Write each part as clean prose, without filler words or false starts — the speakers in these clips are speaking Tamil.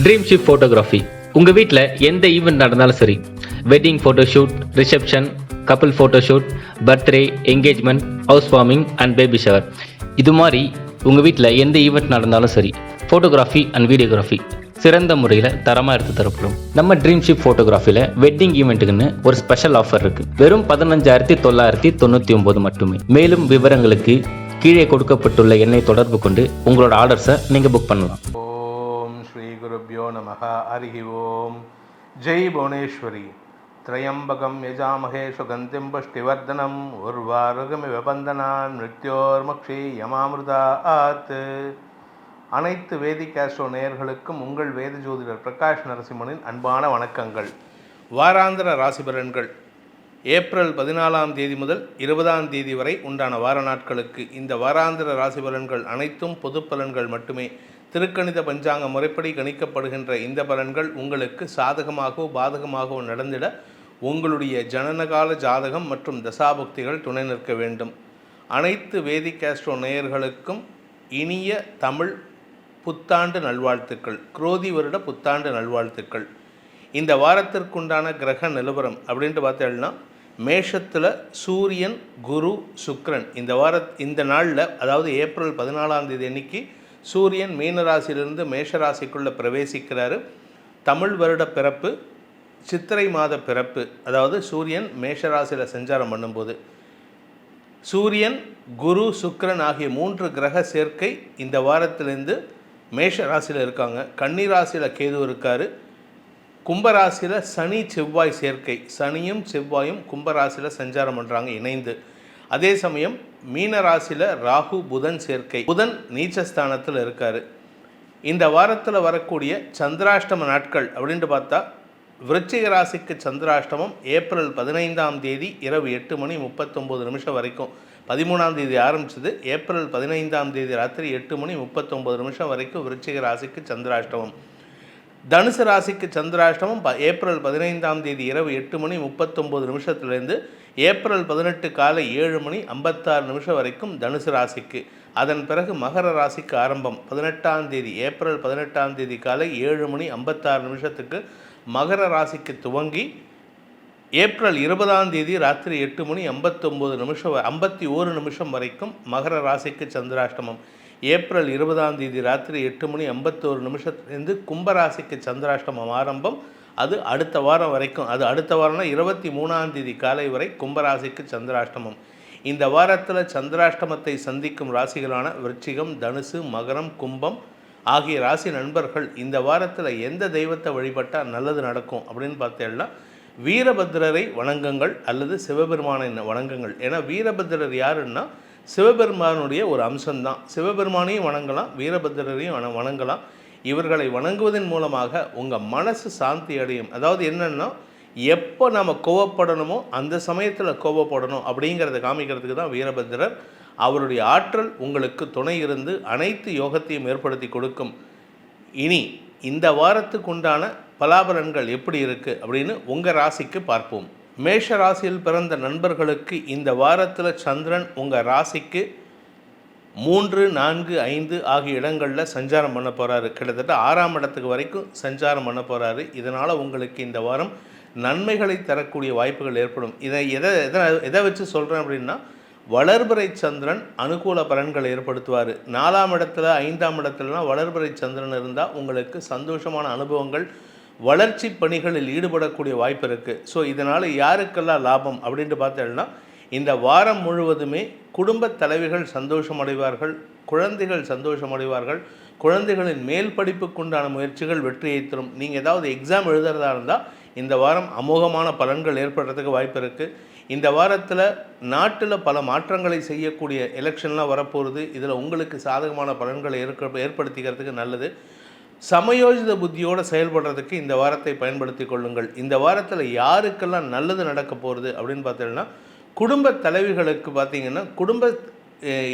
Dream ship photography. உங்கள் வீட்டில் எந்த ஈவெண்ட் நடந்தாலும் சரி, wedding photoshoot, reception, couple photoshoot, birthday, engagement, house warming and baby shower, இது மாதிரி உங்கள் வீட்டில் எந்த ஈவெண்ட் நடந்தாலும் சரி, ஃபோட்டோகிராஃபி அண்ட் வீடியோகிராஃபி சிறந்த முறையில் தரமாக எடுத்து தரப்படும். நம்ம ட்ரீம் ஷிப் ஃபோட்டோகிராஃபியில் வெட்டிங் ஈவெண்ட்டுக்குன்னு ஒரு ஸ்பெஷல் ஆஃபர் இருக்குது. வெறும் 15,999 மட்டுமே. மேலும் விவரங்களுக்கு கீழே கொடுக்கப்பட்டுள்ள எண்ணை தொடர்பு கொண்டு உங்களோட ஆர்டர்ஸை நீங்கள் புக் பண்ணலாம். ஓம் ஸ்ரீ குருப்யோ நமஹ. ஹரிஹி ஓம். ஜெய் புவனேஸ்வரி. திரையம்பகம் யஜாமஹே சுகந்திம் புஷ்டிவர்தனம் உர்வாருகமிவ பந்தனான் மிருத்யோர்மக்ஷி யமாமிருதாத். அனைத்து வேதிக் ஆஸ்ட்ரோ நேயர்களுக்கும் உங்கள் வேத ஜோதிடர் பிரகாஷ் நரசிம்மனின் அன்பான வணக்கங்கள். வாராந்திர ராசி பலன்கள் ஏப்ரல் 14ஆம் தேதி முதல் 20ஆம் தேதி வரை உண்டான வார நாட்களுக்கு இந்த வாராந்திர ராசி பலன்கள் அனைத்தும் பொது பலன்கள் மட்டுமே. திருக்கணித பஞ்சாங்க முறைப்படி கணிக்கப்படுகின்ற இந்த பலன்கள் உங்களுக்கு சாதகமாகவோ பாதகமாகவோ நடந்திட உங்களுடைய ஜனனகால ஜாதகம் மற்றும் தசாபுக்திகள் துணை நிற்க வேண்டும். அனைத்து வேதிக் ஆஸ்ட்ரோ நேயர்களுக்கும் இனிய தமிழ் புத்தாண்டு நல்வாழ்த்துக்கள், குரோதி வருட புத்தாண்டு நல்வாழ்த்துக்கள். இந்த வாரத்திற்குண்டான கிரக நிலவரம் அப்படின்ட்டு பார்த்தேன்னா, மேஷத்தில் சூரியன், குரு, சுக்கிரன் இந்த நாளில், அதாவது ஏப்ரல் 14ஆம் தேதி அன்னைக்கு சூரியன் மீனராசியிலிருந்து மேஷராசிக்குள்ளே பிரவேசிக்கிறாரு. தமிழ் வருட பிறப்பு, சித்திரை மாத பிறப்பு, அதாவது சூரியன் மேஷராசியில் சஞ்சாரம் பண்ணும்போது சூரியன், குரு, சுக்கிரன் ஆகிய 3 கிரக சேர்க்கை இந்த வாரத்திலேருந்து மேஷ ராசியில் இருக்காங்க. கன்னி ராசியில் கேது இருக்கார். கும்பராசியில் சனி செவ்வாய் சேர்க்கை, சனியும் செவ்வாயும் கும்பராசியில் சஞ்சாரம் பண்ணுறாங்க இணைந்து. அதே சமயம் மீன ராசியில் ராகு புதன் சேர்க்கை, புதன் நீச்சஸ்தானத்தில் இருக்கார். இந்த வாரத்தில் வரக்கூடிய சந்திராஷ்டம நாட்கள் அப்படின்ட்டு பார்த்தா, விருச்சிக ராசிக்கு சந்திராஷ்டமம் ஏப்ரல் 15ஆம் தேதி இரவு 8:39 வரைக்கும், 13ஆம் தேதி ஆரம்பிச்சது, ஏப்ரல் 15ஆம் தேதி ராத்திரி 8:39 வரைக்கும் விருச்சிக ராசிக்கு சந்திராஷ்டமம். தனுசு ராசிக்கு சந்திராஷ்டமம் ஏப்ரல் 15ஆம் தேதி இரவு 8:39 ஏப்ரல் 18 காலை 7:56 வரைக்கும் தனுசு ராசிக்கு. அதன் பிறகு மகர ராசிக்கு ஆரம்பம் 18ஆம் தேதி ஏப்ரல் 18ஆம் தேதி காலை 7:56 மகர ராசிக்கு துவங்கி ஏப்ரல் 20ஆம் தேதி ராத்திரி 8:51 வரைக்கும் மகர ராசிக்கு சந்திராஷ்டமம். ஏப்ரல் 20ஆம் தேதி ராத்திரி 8:51 கும்பராசிக்கு சந்திராஷ்டமம் ஆரம்பம். அது அடுத்த வாரம் வரைக்கும், அது அடுத்த வாரம்னா 23ஆம் தேதி காலை வரை கும்பராசிக்கு சந்திராஷ்டமம். இந்த வாரத்தில் சந்திராஷ்டமத்தை சந்திக்கும் ராசிகளான விருச்சிகம், தனுசு, மகரம், கும்பம் ஆகிய ராசி நண்பர்கள் இந்த வாரத்தில் எந்த தெய்வத்தை வழிபட்டால் நல்லது நடக்கும் அப்படின்னு பார்த்தேன்னா, வீரபத்திரரை வணங்குங்கள் அல்லது சிவபெருமானை வணங்குங்கள். ஏன்னா வீரபத்திரர் யாருன்னா சிவபெருமானுடைய ஒரு அம்சம்தான். சிவபெருமானையும் வணங்கலாம், வீரபத்திரரையும் வணங்கலாம். இவர்களை வணங்குவதன் மூலமாக உங்கள் மனசு சாந்தி அடையும். அதாவது என்னென்னா, எப்போ நம்ம கோவப்படணுமோ அந்த சமயத்தில் கோவப்படணும் அப்படிங்கிறத காமிக்கிறதுக்கு தான் வீரபத்திரர். அவருடைய ஆற்றல் உங்களுக்கு துணை இருந்து அனைத்து யோகத்தையும் ஏற்படுத்தி கொடுக்கும். இனி இந்த வாரத்துக்கு உண்டான பலாபலன்கள் எப்படி இருக்குது அப்படின்னு உங்கள் ராசிக்கு பார்ப்போம். மேஷ ராசியில் பிறந்த நண்பர்களுக்கு இந்த வாரத்தில் சந்திரன் உங்கள் ராசிக்கு 3, 4, 5 ஆகிய இடங்களில் சஞ்சாரம் பண்ண போகிறாரு. கிட்டத்தட்ட 6ஆம் இடத்துக்கு வரைக்கும் சஞ்சாரம் பண்ண போகிறாரு. இதனால் உங்களுக்கு இந்த வாரம் நன்மைகளை தரக்கூடிய வாய்ப்புகள் ஏற்படும். இதை எதை வச்சு சொல்கிறேன் அப்படின்னா, வளர்பிறை சந்திரன் அனுகூல பலன்களை ஏற்படுத்துவார். 4ஆம் இடத்துல 5ஆம் இடத்துலலாம் வளர்பிறை சந்திரன் இருந்தால் உங்களுக்கு சந்தோஷமான அனுபவங்கள், வளர்ச்சி பணிகளில் ஈடுபடக்கூடிய வாய்ப்பு இருக்குது. ஸோ இதனால் யாருக்கெல்லாம் லாபம் அப்படின்ட்டு பார்த்தோம்னா, இந்த வாரம் முழுவதுமே குடும்ப தலைவிகள் சந்தோஷமடைவார்கள், குழந்தைகள் சந்தோஷமடைவார்கள். குழந்தைகளின் மேல் படிப்புக்குண்டான முயற்சிகள் வெற்றியை தரும். நீங்கள் ஏதாவது எக்ஸாம் எழுதுறதா இருந்தால் இந்த வாரம் அமோகமான பலன்கள் ஏற்படுறதுக்கு வாய்ப்பு இருக்குது. இந்த வாரத்தில் நாட்டில் பல மாற்றங்களை செய்யக்கூடிய எலெக்ஷன்லாம் வரப்போகுது. இதில் உங்களுக்கு சாதகமான பலன்களை ஏற்படுத்திக்கிறதுக்கு நல்லது. சமயோஜித புத்தியோடு செயல்படுறதுக்கு இந்த வாரத்தை பயன்படுத்தி கொள்ளுங்கள். இந்த வாரத்தில் யாருக்கெல்லாம் நல்லது நடக்க போகிறது அப்படின்னு பார்த்தீங்கன்னா, குடும்ப தலைவிகளுக்கு பார்த்தீங்கன்னா,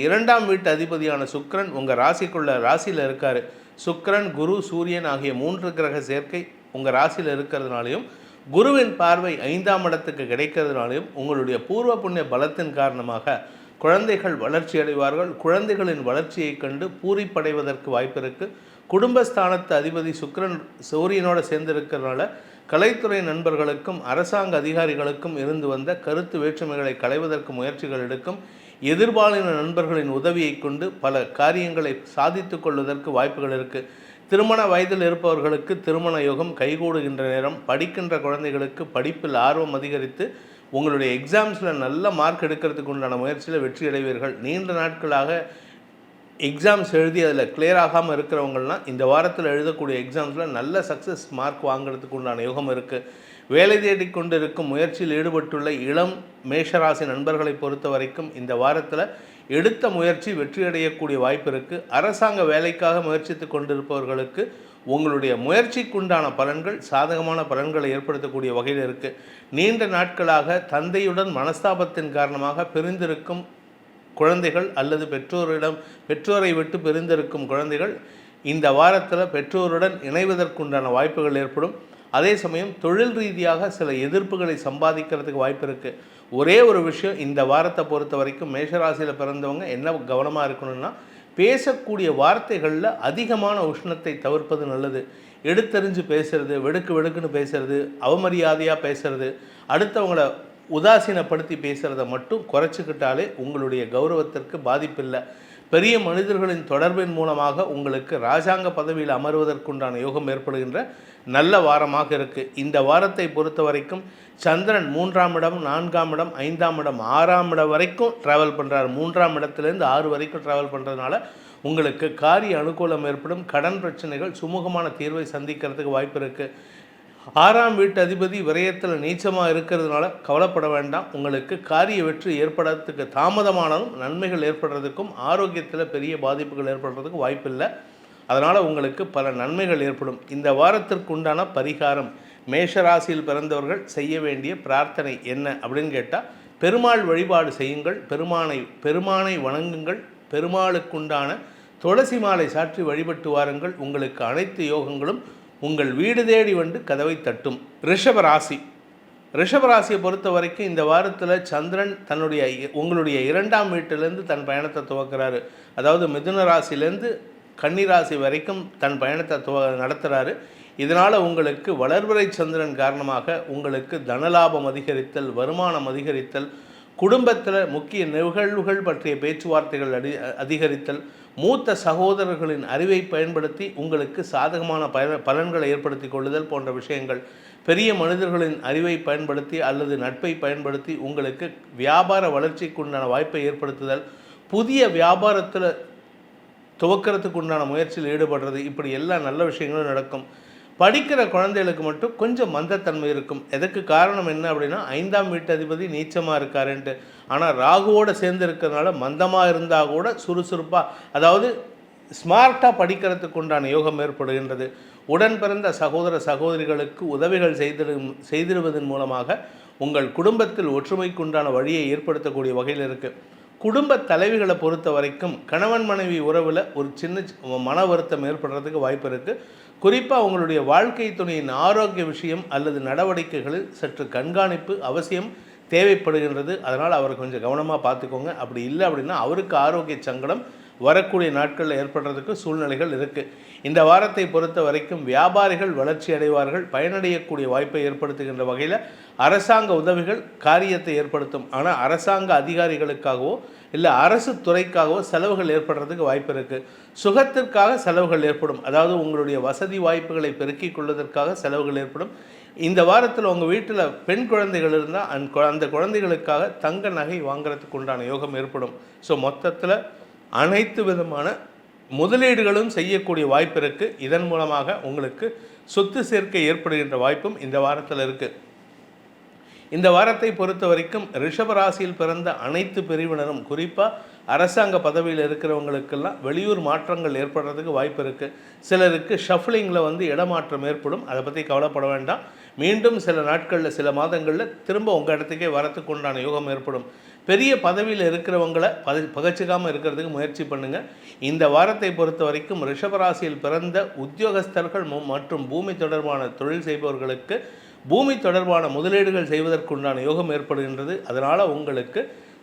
2ஆம் வீட்டு அதிபதியான சுக்கிரன் உங்கள் ராசியில் இருக்கார். சுக்கிரன், குரு, சூரியன் ஆகிய 3 கிரக சேர்க்கை உங்கள் ராசியில் இருக்கிறதுனாலையும், குருவின் பார்வை 5ஆம் இடத்துக்கு கிடைக்கிறதுனாலையும் உங்களுடைய பூர்வ புண்ணிய பலத்தின் காரணமாக குழந்தைகள் வளர்ச்சி அடைவார்கள். குழந்தைகளின் வளர்ச்சியை கண்டு பூரிப்படைவதற்கு வாய்ப்பு இருக்குது. குடும்பஸ்தானத்து அதிபதி சுக்கிரன் சூரியனோட சேர்ந்து இருக்கிறதுனால கலைத்துறை நண்பர்களுக்கும் அரசாங்க அதிகாரிகளுக்கும் இருந்து வந்த கருத்து வேற்றுமைகளை களைவதற்கு முயற்சிகள் எடுக்கும். எதிர்பாலின நண்பர்களின் உதவியை கொண்டு பல காரியங்களை சாதித்து கொள்வதற்கு வாய்ப்புகள் இருக்குது. திருமண வயதில் இருப்பவர்களுக்கு திருமண யோகம் கைகூடுகின்ற நேரம். படிக்கின்ற குழந்தைகளுக்கு படிப்பில் ஆர்வம் அதிகரித்து உங்களுடைய எக்ஸாம்ஸில் நல்ல மார்க் எடுக்கிறதுக்கு உண்டான முயற்சியில் வெற்றி அடைவீர்கள். நீண்ட நாட்களாக எக்ஸாம்ஸ் எழுதி அதில் கிளியர் ஆகாமல் இருக்கிறவங்கள்லாம் இந்த வாரத்தில் எழுதக்கூடிய எக்ஸாம்ஸில் நல்ல சக்ஸஸ் மார்க் வாங்குறதுக்கு உண்டான யோகம் இருக்குது. வேலை தேடிக்கொண்டு இருக்கும் முயற்சியில் ஈடுபட்டுள்ள இளம் மேஷராசி நண்பர்களை பொறுத்த வரைக்கும் இந்த வாரத்தில் எடுத்த முயற்சி வெற்றியடையக்கூடிய வாய்ப்பு இருக்குது. அரசாங்க வேலைக்காக முயற்சித்து கொண்டிருப்பவர்களுக்கு உங்களுடைய முயற்சிக்குண்டான பலன்கள் சாதகமான பலன்களை ஏற்படுத்தக்கூடிய வகையில் இருக்குது. நீண்ட நாட்களாக தந்தையுடன் மனஸ்தாபத்தின் காரணமாக பிரிந்திருக்கும் குழந்தைகள் அல்லது பெற்றோரை விட்டு பிரிந்திருக்கும் குழந்தைகள் இந்த வாரத்தில் பெற்றோருடன் இணைவதற்குண்டான வாய்ப்புகள் ஏற்படும். அதே சமயம் தொழில் ரீதியாக சில எதிர்ப்புகளை சம்பாதிக்கிறதுக்கு வாய்ப்பு இருக்குது. ஒரே ஒரு விஷயம் இந்த வாரத்தை பொறுத்த வரைக்கும் மேஷராசியில் பிறந்தவங்க என்ன கவனமாக இருக்கணும்னா, பேசக்கூடிய வார்த்தைகளில் அதிகமான உஷ்ணத்தை தவிர்ப்பது நல்லது. எடுத்தறிஞ்சு பேசுறது, வெடுக்குன்னு பேசுறது, அவமரியாதையாக பேசுறது, அடுத்தவங்கள உதாசீனப்படுத்தி பேசுகிறத மட்டும் குறைச்சிக்கிட்டாலே உங்களுடைய கௌரவத்திற்கு பாதிப்பில்லை. பெரிய மனிதர்களின் தொடர்பின் மூலமாக உங்களுக்கு இராஜாங்க பதவியில் அமர்வதற்குண்டான யோகம் ஏற்படுகின்ற நல்ல வாரமாக இருக்குது. இந்த வாரத்தை பொறுத்த வரைக்கும் சந்திரன் 3ஆம் இடம், 4ஆம் இடம், 5ஆம் இடம், 6ஆம் இடம் வரைக்கும் ட்ராவல் பண்ணுறார். 3ஆம் இடத்துலேருந்து 6 வரைக்கும் ட்ராவல் பண்ணுறதுனால உங்களுக்கு காரிய அனுகூலம் ஏற்படும். கடன் பிரச்சனைகள் சுமூகமான தீர்வை சந்திக்கிறதுக்கு வாய்ப்பு இருக்குது. 6ஆம் வீட்டு அதிபதி விரயத்தில் நீச்சமாக இருக்கிறதுனால கவலைப்பட வேண்டாம். உங்களுக்கு காரிய வெற்றி ஏற்படுறதுக்கு தாமதமானாலும் நன்மைகள் ஏற்படுறதுக்கும் ஆரோக்கியத்தில் பெரிய பாதிப்புகள் ஏற்படுறதுக்கு வாய்ப்பில்லை. அதனால் உங்களுக்கு பல நன்மைகள் ஏற்படும். இந்த வாரத்திற்கு உண்டான பரிகாரம், மேஷராசியில் பிறந்தவர்கள் செய்ய வேண்டிய பிரார்த்தனை என்ன அப்படின்னு கேட்டால், பெருமாள் வழிபாடு செய்யுங்கள். பெருமானை வணங்குங்கள். பெருமாளுக்குண்டான துளசி மாலை சாற்றி வழிபட்டு வாருங்கள். உங்களுக்கு அனைத்து யோகங்களும் உங்கள் வீடு தேடி வந்து கதவை தட்டும். ரிஷபராசியை பொறுத்த வரைக்கும் இந்த வாரத்தில் சந்திரன் உங்களுடைய 2ஆம் வீட்டிலேருந்து தன் பயணத்தை துவக்கிறாரு. அதாவது மிதுன ராசிலேருந்து கன்னி ராசி வரைக்கும் தன் பயணத்தை நடத்துகிறாரு. இதனால் உங்களுக்கு வளர்பிறை சந்திரன் காரணமாக உங்களுக்கு தனலாபம் அதிகரித்தல், வருமானம் அதிகரித்தல், குடும்பத்தில் முக்கிய நிகழ்வுகள் பற்றிய பேச்சுவார்த்தைகள் அதிகரித்தல், மூத்த சகோதரர்களின் அறிவை பயன்படுத்தி உங்களுக்கு சாதகமான பலன்களை ஏற்படுத்தி கொள்ளுதல் போன்ற விஷயங்கள், பெரிய மனிதர்களின் அறிவை பயன்படுத்தி அல்லது நட்பை பயன்படுத்தி உங்களுக்கு வியாபார வளர்ச்சிக்கு உண்டான வாய்ப்பை ஏற்படுத்துதல், புதிய வியாபாரத்தில் துவக்கிறதுக்கு உண்டான முயற்சியில் ஈடுபடுறது, இப்படி எல்லா நல்ல விஷயங்களும் நடக்கும். படிக்கிற குழந்தைகளுக்கு மட்டும் கொஞ்சம் மந்தத்தன்மை இருக்கும். எதுக்கு காரணம் என்ன அப்படின்னா, 5ஆம் வீட்டு அதிபதி நீச்சமாக இருக்காருன்ட்டு. ஆனால் ராகுவோடு சேர்ந்து இருக்கிறதுனால மந்தமாக இருந்தால் கூட சுறுசுறுப்பாக, அதாவது ஸ்மார்ட்டாக படிக்கிறதுக்கு உண்டான யோகம் ஏற்படுகின்றது. உடன் பிறந்த சகோதர சகோதரிகளுக்கு உதவிகள் செய்திடுவதன் மூலமாக உங்கள் குடும்பத்தில் ஒற்றுமைக்கு உண்டான வழியை ஏற்படுத்தக்கூடிய வகையில் இருக்குது. குடும்ப தலைவிகளை பொறுத்த வரைக்கும் கணவன் மனைவி உறவில் ஒரு சின்ன மன வருத்தம் ஏற்படுறதுக்கு வாய்ப்பு இருக்குது. குறிப்பாக உங்களுடைய வாழ்க்கை துணையின் ஆரோக்கிய விஷயம் அல்லது நடவடிக்கைகளில் சற்று கண்காணிப்பு அவசியம் தேவைப்படுகின்றது. அதனால் அவரை கொஞ்சம் கவனமாக பார்த்துக்கோங்க. அப்படி இல்லை அப்படின்னா அவருக்கு ஆரோக்கிய சங்கடம் வரக்கூடிய நாட்களில் ஏற்படுறதுக்கு சூழ்நிலைகள் இருக்குது. இந்த வாரத்தை பொறுத்த வரைக்கும் வியாபாரிகள் வளர்ச்சி அடைவார்கள். பயனடையக்கூடிய வாய்ப்பை ஏற்படுத்துகின்ற வகையில் அரசாங்க உதவிகள் காரியத்தை ஏற்படுத்தும். ஆனால் அரசாங்க அதிகாரிகளுக்காகவோ இல்லை அரசு துறைக்காகவோ செலவுகள் ஏற்படுறதுக்கு வாய்ப்பு இருக்குது. சுகத்திற்காக செலவுகள் ஏற்படும். அதாவது உங்களுடைய வசதி வாய்ப்புகளை பெருக்கிக் கொள்வதற்காக செலவுகள் ஏற்படும். இந்த வாரத்தில் உங்கள் வீட்டில் பெண் குழந்தைகள் இருந்தால் அந்த குழந்தைகளுக்காக தங்க நகை வாங்குறதுக்கு உண்டான யோகம் ஏற்படும். ஸோ மொத்தத்தில் அனைத்து விதமான முதலீடுகளும் செய்யக்கூடிய வாய்ப்பு இருக்குது. இதன் மூலமாக உங்களுக்கு சொத்து சேர்க்கை ஏற்படுகின்ற வாய்ப்பும் இந்த வாரத்தில் இருக்குது. இந்த வாரத்தை பொறுத்த வரைக்கும் ரிஷபராசியில் பிறந்த அனைத்து பிரிவினரும், குறிப்பாக அரசாங்க பதவியில் இருக்கிறவங்களுக்கெல்லாம் வெளியூர் மாற்றங்கள் ஏற்படுறதுக்கு வாய்ப்பு இருக்குது. சிலருக்கு ஷஃப்லிங்கில் இடமாற்றம் ஏற்படும். அதை பற்றி கவலைப்பட வேண்டாம். மீண்டும் சில நாட்களில் சில மாதங்களில் திரும்ப உங்கள் இடத்துக்கே வரத்துக்கு உண்டான யோகம் ஏற்படும். பெரிய பதவியில் இருக்கிறவங்களை பகச்சிக்காமல் இருக்கிறதுக்கு முயற்சி பண்ணுங்கள். இந்த வாரத்தை பொறுத்த வரைக்கும் ரிஷபராசியில் பிறந்த உத்தியோகஸ்தர்கள் மற்றும் பூமி தொடர்பான தொழில் செய்பவர்களுக்கு பூமி தொடர்பான முதலீடுகள் செய்வதற்குண்டான யோகம் ஏற்படுகின்றது. அதனால் உங்களுக்கு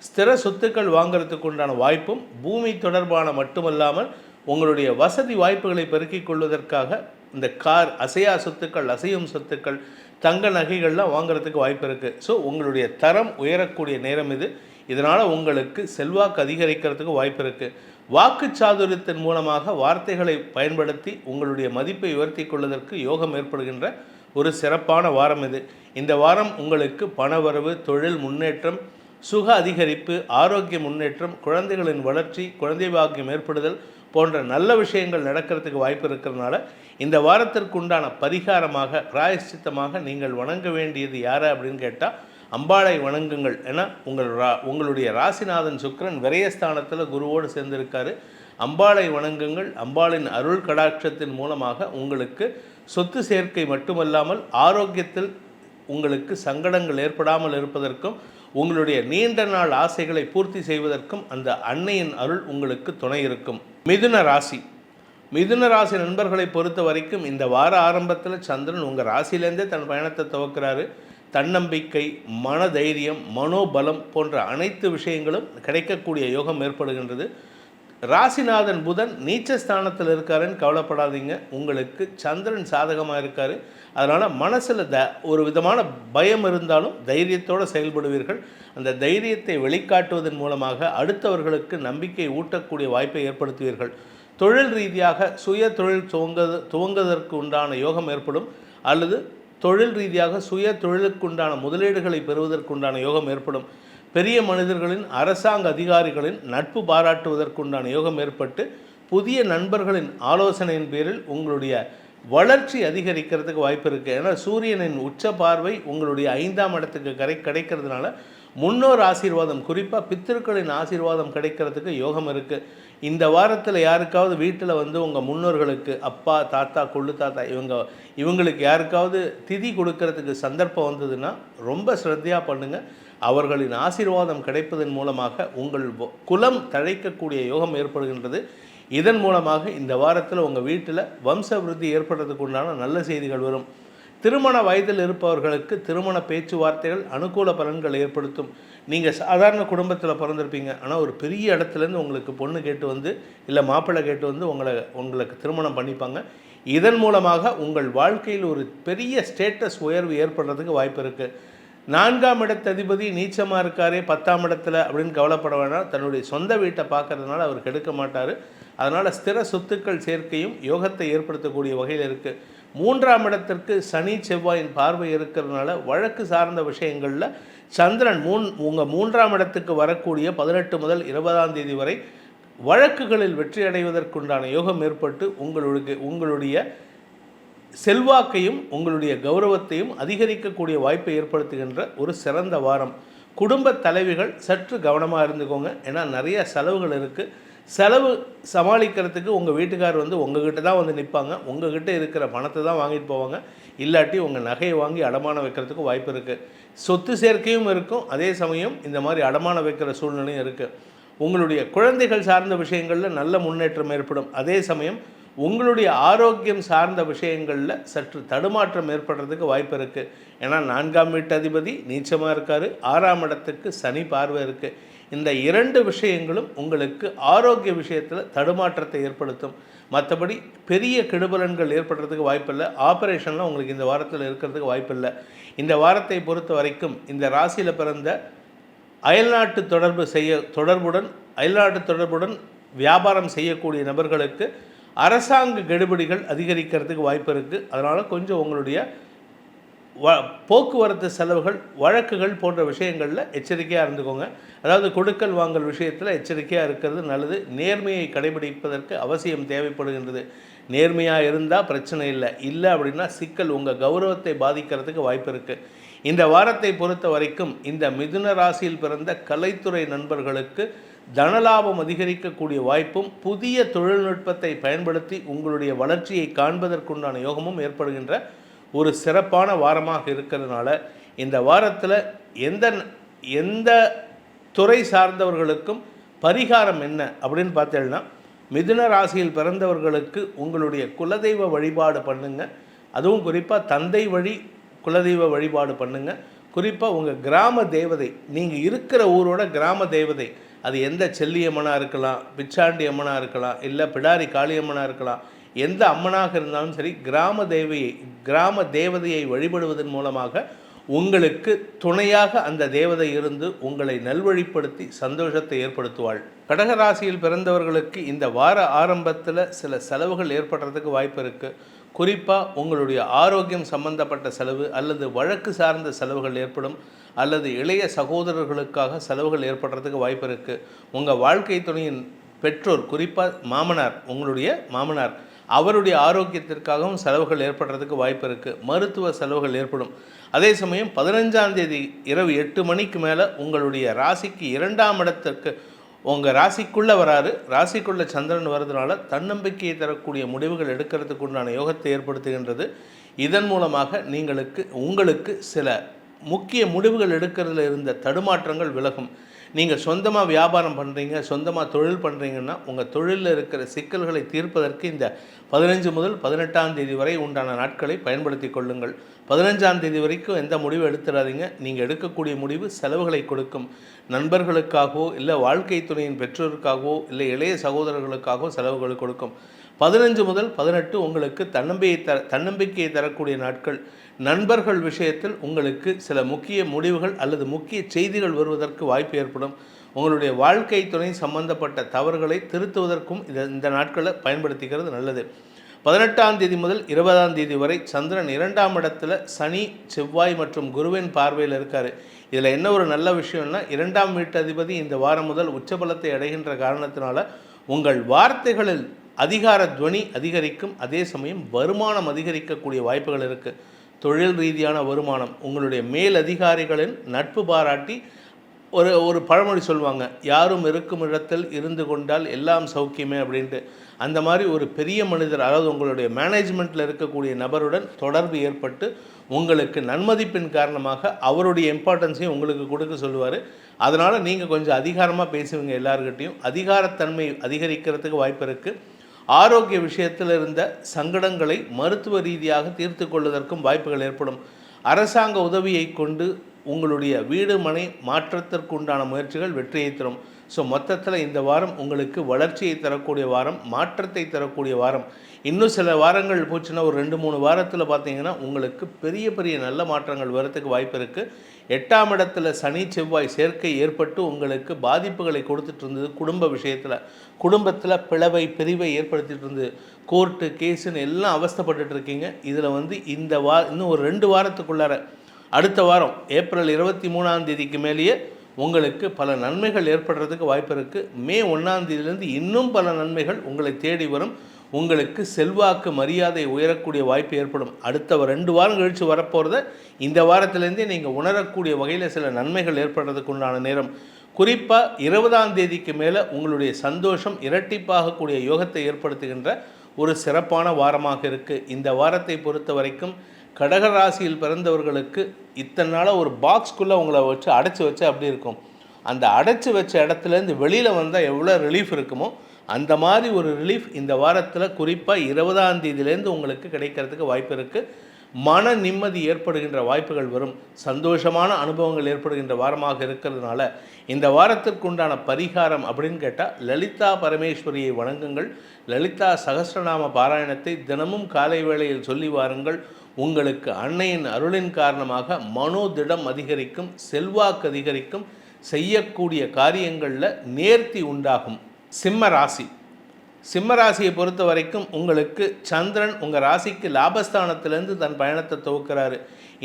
ஸ்திர சொத்துக்கள் வாங்கிறதுக்கு உண்டான வாய்ப்பும், பூமி தொடர்பான மட்டுமல்லாமல் உங்களுடைய வசதி வாய்ப்புகளை பெருக்கிக் கொள்வதற்காக இந்த கார், அசையா சொத்துக்கள், அசையும் சொத்துக்கள், தங்க நகைகள்லாம் வாங்குறதுக்கு வாய்ப்பு இருக்குது. ஸோ உங்களுடைய தரம் உயரக்கூடிய நேரம் இது. இதனால் உங்களுக்கு செல்வாக்கு அதிகரிக்கிறதுக்கு வாய்ப்பு இருக்குது. வாக்குச்சாதுரியத்தின் மூலமாக வார்த்தைகளை பயன்படுத்தி உங்களுடைய மதிப்பை உயர்த்தி கொள்வதற்கு யோகம் ஏற்படுகின்ற ஒரு சிறப்பான வாரம் இது. இந்த வாரம் உங்களுக்கு பணவரவு, தொழில் முன்னேற்றம், சுக அதிகரிப்பு, ஆரோக்கிய முன்னேற்றம், குழந்தைகளின் வளர்ச்சி, குழந்தை பாக்கியம் ஏற்படுதல் போன்ற நல்ல விஷயங்கள் நடக்கிறதுக்கு வாய்ப்பு இருக்கிறதுனால இந்த வாரத்திற்கு உண்டான பரிகாரமாக, பிராயஷ்சித்தமாக நீங்கள் வணங்க வேண்டியது யாரை அப்படின்னு கேட்டால் அம்பாளை வணங்குங்கள். ஏன்னா உங்களுடைய ராசிநாதன் சுக்கிரன் விரயஸ்தானத்தில் குருவோடு சேர்ந்திருக்காரு. அம்பாளை வணங்குங்கள். அம்பாளின் அருள் கடாட்சத்தின் மூலமாக உங்களுக்கு சொத்து சேர்க்கை மட்டுமல்லாமல் ஆரோக்கியத்தில் உங்களுக்கு சங்கடங்கள் ஏற்படாமல் இருப்பதற்கும் உங்களுடைய நீண்ட நாள் ஆசைகளை பூர்த்தி செய்வதற்கும் அந்த அன்னையின் அருள் உங்களுக்கு துணை இருக்கும். மிதுன ராசி நண்பர்களை பொறுத்த வரைக்கும் இந்த வார ஆரம்பத்தில் சந்திரன் உங்கள் ராசியிலேருந்தே தன் பயணத்தை துவக்கிறாரு. தன்னம்பிக்கை, மனதைரியம், மனோபலம் போன்ற அனைத்து விஷயங்களும் கிடைக்கக்கூடிய யோகம் ஏற்படுகின்றது. ராசிநாதன் புதன் நீச்சஸ்தானத்தில் இருக்காருன்னு கவலைப்படாதீங்க. உங்களுக்கு சந்திரன் சாதகமாக இருக்கார். அதனால் மனசில் ஒரு விதமான பயம் இருந்தாலும் தைரியத்தோடு செயல்படுவீர்கள். அந்த தைரியத்தை வெளிக்காட்டுவதன் மூலமாக அடுத்தவர்களுக்கு நம்பிக்கை ஊட்டக்கூடிய வாய்ப்பை ஏற்படுத்துவீர்கள். தொழில் ரீதியாக சுய தொழில் துவங்குவதற்கு உண்டான யோகம் ஏற்படும். அல்லது தொழில் ரீதியாக சுய தொழிலுக்குண்டான முதலீடுகளை பெறுவதற்குண்டான யோகம் ஏற்படும். பெரிய மனிதர்களின், அரசாங்க அதிகாரிகளின் நட்பு பாராட்டுவதற்குண்டான யோகம் ஏற்பட்டு புதிய நண்பர்களின் ஆலோசனையின் பேரில் உங்களுடைய வளர்ச்சி அதிகரிக்கிறதுக்கு வாய்ப்பு இருக்குது. ஏன்னா சூரியனின் உச்ச பார்வை உங்களுடைய 5ஆம் இடத்துக்கு கிடைக்கிறதுனால முன்னோர் ஆசீர்வாதம், குறிப்பாக பித்திருக்களின் ஆசீர்வாதம் கிடைக்கிறதுக்கு யோகம் இருக்குது. இந்த வாரத்தில் யாருக்காவது வீட்டில் உங்கள் முன்னோர்களுக்கு, அப்பா, தாத்தா, கொள்ளு தாத்தா, இவங்களுக்கு யாருக்காவது திதி கொடுக்கறதுக்கு சந்தர்ப்பம் வந்ததுன்னா ரொம்ப ஸ்ரத்தையாக பண்ணுங்கள். அவர்களின் ஆசீர்வாதம் கிடைப்பதன் மூலமாக உங்கள் குலம் தழைக்கக்கூடிய யோகம் ஏற்படுகின்றது. இதன் மூலமாக இந்த வாரத்தில் உங்கள் வீட்டில் வம்ச விருத்தி ஏற்படுறதுக்கு உண்டான நல்ல செய்திகள் வரும். திருமண வயதில் இருப்பவர்களுக்கு திருமண பேச்சுவார்த்தைகள் அனுகூல பலன்கள் ஏற்படுத்தும். நீங்கள் சாதாரண குடும்பத்தில் பிறந்திருப்பீங்க, ஆனால் ஒரு பெரிய இடத்துலேருந்து உங்களுக்கு பொண்ணு கேட்டு இல்லை மாப்பிள்ளை கேட்டு உங்களுக்கு திருமணம் பண்ணிப்பாங்க. இதன் மூலமாக உங்கள் வாழ்க்கையில் ஒரு பெரிய ஸ்டேட்டஸ் உயர்வு ஏற்படுறதுக்கு வாய்ப்பு இருக்குது. 4ஆம் இடத்ததிபதி நீச்சமாக இருக்காரே 10ஆம் இடத்துல அப்படின்னு கவலைப்பட வேண்டாம். தன்னுடைய சொந்த வீட்டை பார்க்கறதுனால அவர் கெடுக்க மாட்டார். அதனால் ஸ்திர சொத்துக்கள் சேர்க்கையும் யோகத்தை ஏற்படுத்தக்கூடிய வகையில் இருக்குது. 3ஆம் இடத்திற்கு சனி செவ்வாயின் பார்வை இருக்கிறதுனால வழக்கு சார்ந்த விஷயங்களில் சந்திரன் உங்கள் 3ஆம் இடத்துக்கு வரக்கூடிய 18 முதல் 20ஆம் தேதி வரை வழக்குகளில் வெற்றி அடைவதற்குண்டான யோகம் ஏற்பட்டு உங்களுடைய செல்வாக்கையும் உங்களுடைய கௌரவத்தையும் அதிகரிக்கக்கூடிய வாய்ப்பை ஏற்படுத்துகின்ற ஒரு சிறந்த வாரம். குடும்ப தலைவிகள் சற்று கவனமாக இருந்துக்கோங்க. ஏன்னா நிறைய செலவுகள் இருக்குது. செலவு சமாளிக்கிறதுக்கு உங்கள் வீட்டுக்கார் உங்ககிட்ட தான் நிற்பாங்க. உங்ககிட்ட இருக்கிற பணத்தை தான் வாங்கிட்டு போவாங்க. இல்லாட்டி உங்கள் நகையை வாங்கி அடமானம் வைக்கிறதுக்கு வாய்ப்பு இருக்குது. சொத்து சேர்க்கையும் இருக்கும். அதே சமயம் இந்த மாதிரி அடமானம் வைக்கிற சூழ்நிலையும் இருக்குது. உங்களுடைய குழந்தைகள் சார்ந்த விஷயங்களில் நல்ல முன்னேற்றம் ஏற்படும். அதே சமயம் உங்களுடைய ஆரோக்கியம் சார்ந்த விஷயங்களில் சற்று தடுமாற்றம் ஏற்படுறதுக்கு வாய்ப்பு இருக்குது. ஏன்னா 4ஆம் வீட்டு அதிபதி நீச்சமாக இருக்கார். 6ஆம் இடத்துக்கு சனி பார்வை இருக்குது. இந்த 2 விஷயங்களும் உங்களுக்கு ஆரோக்கிய விஷயத்தில் தடுமாற்றத்தை ஏற்படுத்தும். மற்றபடி பெரிய கெடுபலன்கள் ஏற்படுறதுக்கு வாய்ப்பில்லை. ஆப்ரேஷன்லாம் உங்களுக்கு இந்த வாரத்தில் இருக்கிறதுக்கு வாய்ப்பில்லை. இந்த வாரத்தை பொறுத்த வரைக்கும் இந்த ராசியில் பிறந்த அயல்நாட்டு தொடர்புடன் வியாபாரம் செய்யக்கூடிய நபர்களுக்கு அரசாங்க கெடுபிடிகள் அதிகரிக்கிறதுக்கு வாய்ப்பு இருக்குது. அதனால் கொஞ்சம் உங்களுடைய போக்குவரத்து செலவுகள், வழக்குகள் போன்ற விஷயங்களில் எச்சரிக்கையாக இருந்துக்கோங்க. அதாவது கொடுக்கல் வாங்கல் விஷயத்தில் எச்சரிக்கையாக இருக்கிறது நல்லது. நேர்மையை கடைபிடிப்பதற்கு அவசியம் தேவைப்படுகின்றது. நேர்மையாக இருந்தால் பிரச்சனை இல்லை அப்படின்னா சிக்கல், உங்கள் கௌரவத்தை பாதிக்கிறதுக்கு வாய்ப்பு இருக்குது. இந்த வாரத்தை பொறுத்த வரைக்கும் இந்த மிதுன ராசியில் பிறந்த கலைத்துறை நண்பர்களுக்கு தனலாபம் அதிகரிக்கக்கூடிய வாய்ப்பும் புதிய தொழில்நுட்பத்தை பயன்படுத்தி உங்களுடைய வளர்ச்சியை காண்பதற்குண்டான யோகமும் ஏற்படுகின்ற ஒரு சிறப்பான வாரமாக இருக்கிறதுனால இந்த வாரத்தில் எந்த துறை சார்ந்தவர்களுக்கும் பரிகாரம் என்ன அப்படின்னு பார்த்தீங்கன்னா, மிதுன ராசியில் பிறந்தவர்களுக்கு உங்களுடைய குலதெய்வ வழிபாடு பண்ணுங்கள். அதுவும் குறிப்பாக தந்தை வழி குலதெய்வ வழிபாடு பண்ணுங்கள். குறிப்பாக உங்கள் கிராம தேவதை, நீங்கள் இருக்கிற ஊரோட கிராம தேவதை, அது எந்த செல்லியம்மனாக இருக்கலாம், பிச்சாண்டி அம்மனாக இருக்கலாம், இல்லை பிடாரி காளியம்மனாக இருக்கலாம். எந்த அம்மனாக இருந்தாலும் சரி, கிராம தேவதையை வழிபடுவதன் மூலமாக உங்களுக்கு துணையாக அந்த தேவதை இருந்து உங்களை நல்வழிப்படுத்தி சந்தோஷத்தை ஏற்படுத்துவாள். கடகராசியில் பிறந்தவர்களுக்கு இந்த வார ஆரம்பத்தில் சில செலவுகள் ஏற்படுறதுக்கு வாய்ப்பு இருக்குது. குறிப்பாக உங்களுடைய ஆரோக்கியம் சம்பந்தப்பட்ட செலவு அல்லது வழக்கு சார்ந்த செலவுகள் ஏற்படும், அல்லது இளைய சகோதரர்களுக்காக செலவுகள் ஏற்படுறதுக்கு வாய்ப்பு இருக்குது. உங்கள் வாழ்க்கை துணையின் பெற்றோர், குறிப்பாக உங்களுடைய மாமனார் அவருடைய ஆரோக்கியத்திற்காகவும் செலவுகள் ஏற்படுறதுக்கு வாய்ப்பு இருக்குது. மருத்துவ செலவுகள் ஏற்படும். அதே சமயம் 15ஆம் தேதி இரவு 8 மணிக்கு மேலே உங்களுடைய ராசிக்கு 2ஆம் இடத்திற்கு உங்கள் ராசிக்குள்ளே வராரு. ராசிக்குள்ளே சந்திரன் வர்றதுனால தன்னம்பிக்கையை தரக்கூடிய முடிவுகள் எடுக்கிறதுக்கு உண்டான யோகத்தை ஏற்படுத்துகின்றது. இதன் மூலமாக உங்களுக்கு சில முக்கிய முடிவுகள் எடுக்கிறதுல இருந்த தடுமாற்றங்கள் விலகும். நீங்கள் சொந்தமாக வியாபாரம் பண்ணுறீங்க, சொந்தமாக தொழில் பண்ணுறீங்கன்னா உங்கள் தொழிலில் இருக்கிற சிக்கல்களை தீர்ப்பதற்கு இந்த 15 முதல் 18ஆம் தேதி வரை உண்டான நாட்களை பயன்படுத்தி கொள்ளுங்கள். 15ஆம் தேதி வரைக்கும் எந்த முடிவு எடுத்துடாதீங்க. நீங்கள் எடுக்கக்கூடிய முடிவு செலவுகளை கொடுக்கும். நண்பர்களுக்காகவோ இல்லை வாழ்க்கை துணையின் பெற்றோருக்காகவோ இல்லை இளைய சகோதரர்களுக்காகவோ செலவுகள் கொடுக்கும். 15 முதல் 18 உங்களுக்கு தன்னம்பிக்கையை தரக்கூடிய நாட்கள். நண்பர்கள் விஷயத்தில் உங்களுக்கு சில முக்கிய முடிவுகள் அல்லது முக்கிய செய்திகள் வருவதற்கு வாய்ப்பு ஏற்படும். உங்களுடைய வாழ்க்கை துணை சம்பந்தப்பட்ட தவறுகளை திருத்துவதற்கும் இந்த நாட்களை பயன்படுத்திக்கிறது நல்லது. 18ஆம் தேதி முதல் 20ஆம் தேதி வரை சந்திரன் 2ஆம் இடத்துல சனி, செவ்வாய் மற்றும் குருவின் பார்வையில் இருக்கார். இதில் என்ன ஒரு நல்ல விஷயம்னா, 2ஆம் வீட்டு அதிபதி இந்த வாரம் முதல் உச்சபலத்தை அடைகின்ற காரணத்தினால உங்கள் வார்த்தைகளில் அதிகார துவனி அதிகரிக்கும். அதே சமயம் வருமானம் அதிகரிக்கக்கூடிய வாய்ப்புகள் இருக்குது. தொழில் ரீதியான வருமானம், உங்களுடைய மேல் அதிகாரிகளின் நட்பு பாராட்டி ஒரு பழமொழி சொல்லுவாங்க, யாரும் இருக்கும் இடத்தில் இருந்து கொண்டால் எல்லாம் சௌக்கியமே அப்படின்ட்டு. அந்த மாதிரி ஒரு பெரிய மனிதர், அதாவது உங்களுடைய மேனேஜ்மெண்ட்டில் இருக்கக்கூடிய நபருடன் தொடர்பு ஏற்பட்டு உங்களுக்கு நன்மதிப்பின் காரணமாக அவருடைய இம்பார்ட்டன்ஸையும் உங்களுக்கு கொடுக்க சொல்லுவார். அதனால் நீங்கள் கொஞ்சம் அதிகாரமாக பேசுவீங்க. எல்லாருக்கிட்டையும் அதிகாரத்தன்மை அதிகரிக்கிறதுக்கு வாய்ப்பு இருக்குது. ஆரோக்கிய விஷயத்தில் இருந்த சங்கடங்களை மருத்துவ ரீதியாக தீர்த்து கொள்வதற்கும் வாய்ப்புகள் ஏற்படும். அரசாங்க உதவியை கொண்டு உங்களுடைய வீடு மனை மாற்றத்திற்குண்டான முயற்சிகள் வெற்றியை தரும். ஸோ மொத்தத்தில் இந்த வாரம் உங்களுக்கு வளர்ச்சியை தரக்கூடிய வாரம், மாற்றத்தை தரக்கூடிய வாரம். இன்னும் சில வாரங்கள் போச்சுன்னா ஒரு 2-3 வாரத்தில் பார்த்தீங்கன்னா உங்களுக்கு பெரிய பெரிய நல்ல மாற்றங்கள் வரத்துக்கு வாய்ப்பு இருக்குது. 8ஆம் இடத்துல சனி செவ்வாய் சேர்க்கை ஏற்பட்டு உங்களுக்கு பாதிப்புகளை கொடுத்துட்டு இருந்தது. குடும்ப விஷயத்தில், குடும்பத்தில் பிரிவை ஏற்படுத்திட்டு இருந்தது. கோர்ட்டு கேஸுன்னு எல்லாம் அவஸ்தைப்பட்டுட்டு இருக்கீங்க. இதில் இன்னும் ஒரு 2 வாரத்துக்குள்ளார, அடுத்த வாரம் ஏப்ரல் 23ஆம் தேதிக்கு மேலேயே உங்களுக்கு பல நன்மைகள் ஏற்படுறதுக்கு வாய்ப்பு இருக்குது. மே 1ஆம் தேதியிலேருந்து இன்னும் பல நன்மைகள் உங்களை தேடி வரும். உங்களுக்கு செல்வாக்கு மரியாதை உயரக்கூடிய வாய்ப்பு ஏற்படும். அடுத்த 2 வாரம் கழித்து வரப்போகிறத இந்த வாரத்திலேருந்தே நீங்கள் உணரக்கூடிய வகையில் சில நன்மைகள் ஏற்படுறதுக்கு உண்டான நேரம். குறிப்பாக 20ஆம் தேதிக்கு மேலே உங்களுடைய சந்தோஷம் இரட்டிப்பாகக்கூடிய யோகத்தை ஏற்படுத்துகின்ற ஒரு சிறப்பான வாரமாக இருக்குது. இந்த வாரத்தை பொறுத்த வரைக்கும் கடகராசியில் பிறந்தவர்களுக்கு இத்தனை நாளாக ஒரு பாக்ஸ்குள்ளே உங்களை வச்சு அடைச்சி வச்சா அப்படி இருக்கும். அந்த அடைச்சி வச்ச இடத்துலேருந்து வெளியில் வந்தால் எவ்வளோ ரிலீஃப் இருக்குமோ அந்த மாதிரி ஒரு ரிலீஃப் இந்த வாரத்தில் குறிப்பாக 20ஆம் தேதியிலேருந்து உங்களுக்கு கிடைக்கிறதுக்கு வாய்ப்பு இருக்குது. மன நிம்மதி ஏற்படுகின்ற வாய்ப்புகள் வரும். சந்தோஷமான அனுபவங்கள் ஏற்படுகின்ற வாரமாக இருக்கிறதுனால இந்த வாரத்திற்குண்டான பரிகாரம் அப்படின்னு கேட்டால் லலிதா பரமேஸ்வரியை வணங்குங்கள். லலிதா சகஸ்ரநாம பாராயணத்தை தினமும் காலை வேளையில் சொல்லி வாருங்கள். உங்களுக்கு அன்னையின் அருளின் காரணமாக மனோதிடம் அதிகரிக்கும், செல்வாக்கு அதிகரிக்கும், செய்யக்கூடிய காரியங்களில் நேர்த்தி உண்டாகும். சிம்ம ராசியை பொறுத்த வரைக்கும் உங்களுக்கு சந்திரன் உங்கள் ராசிக்கு லாபஸ்தானத்திலேருந்து தன் பயணத்தை துவக்கிறாரு.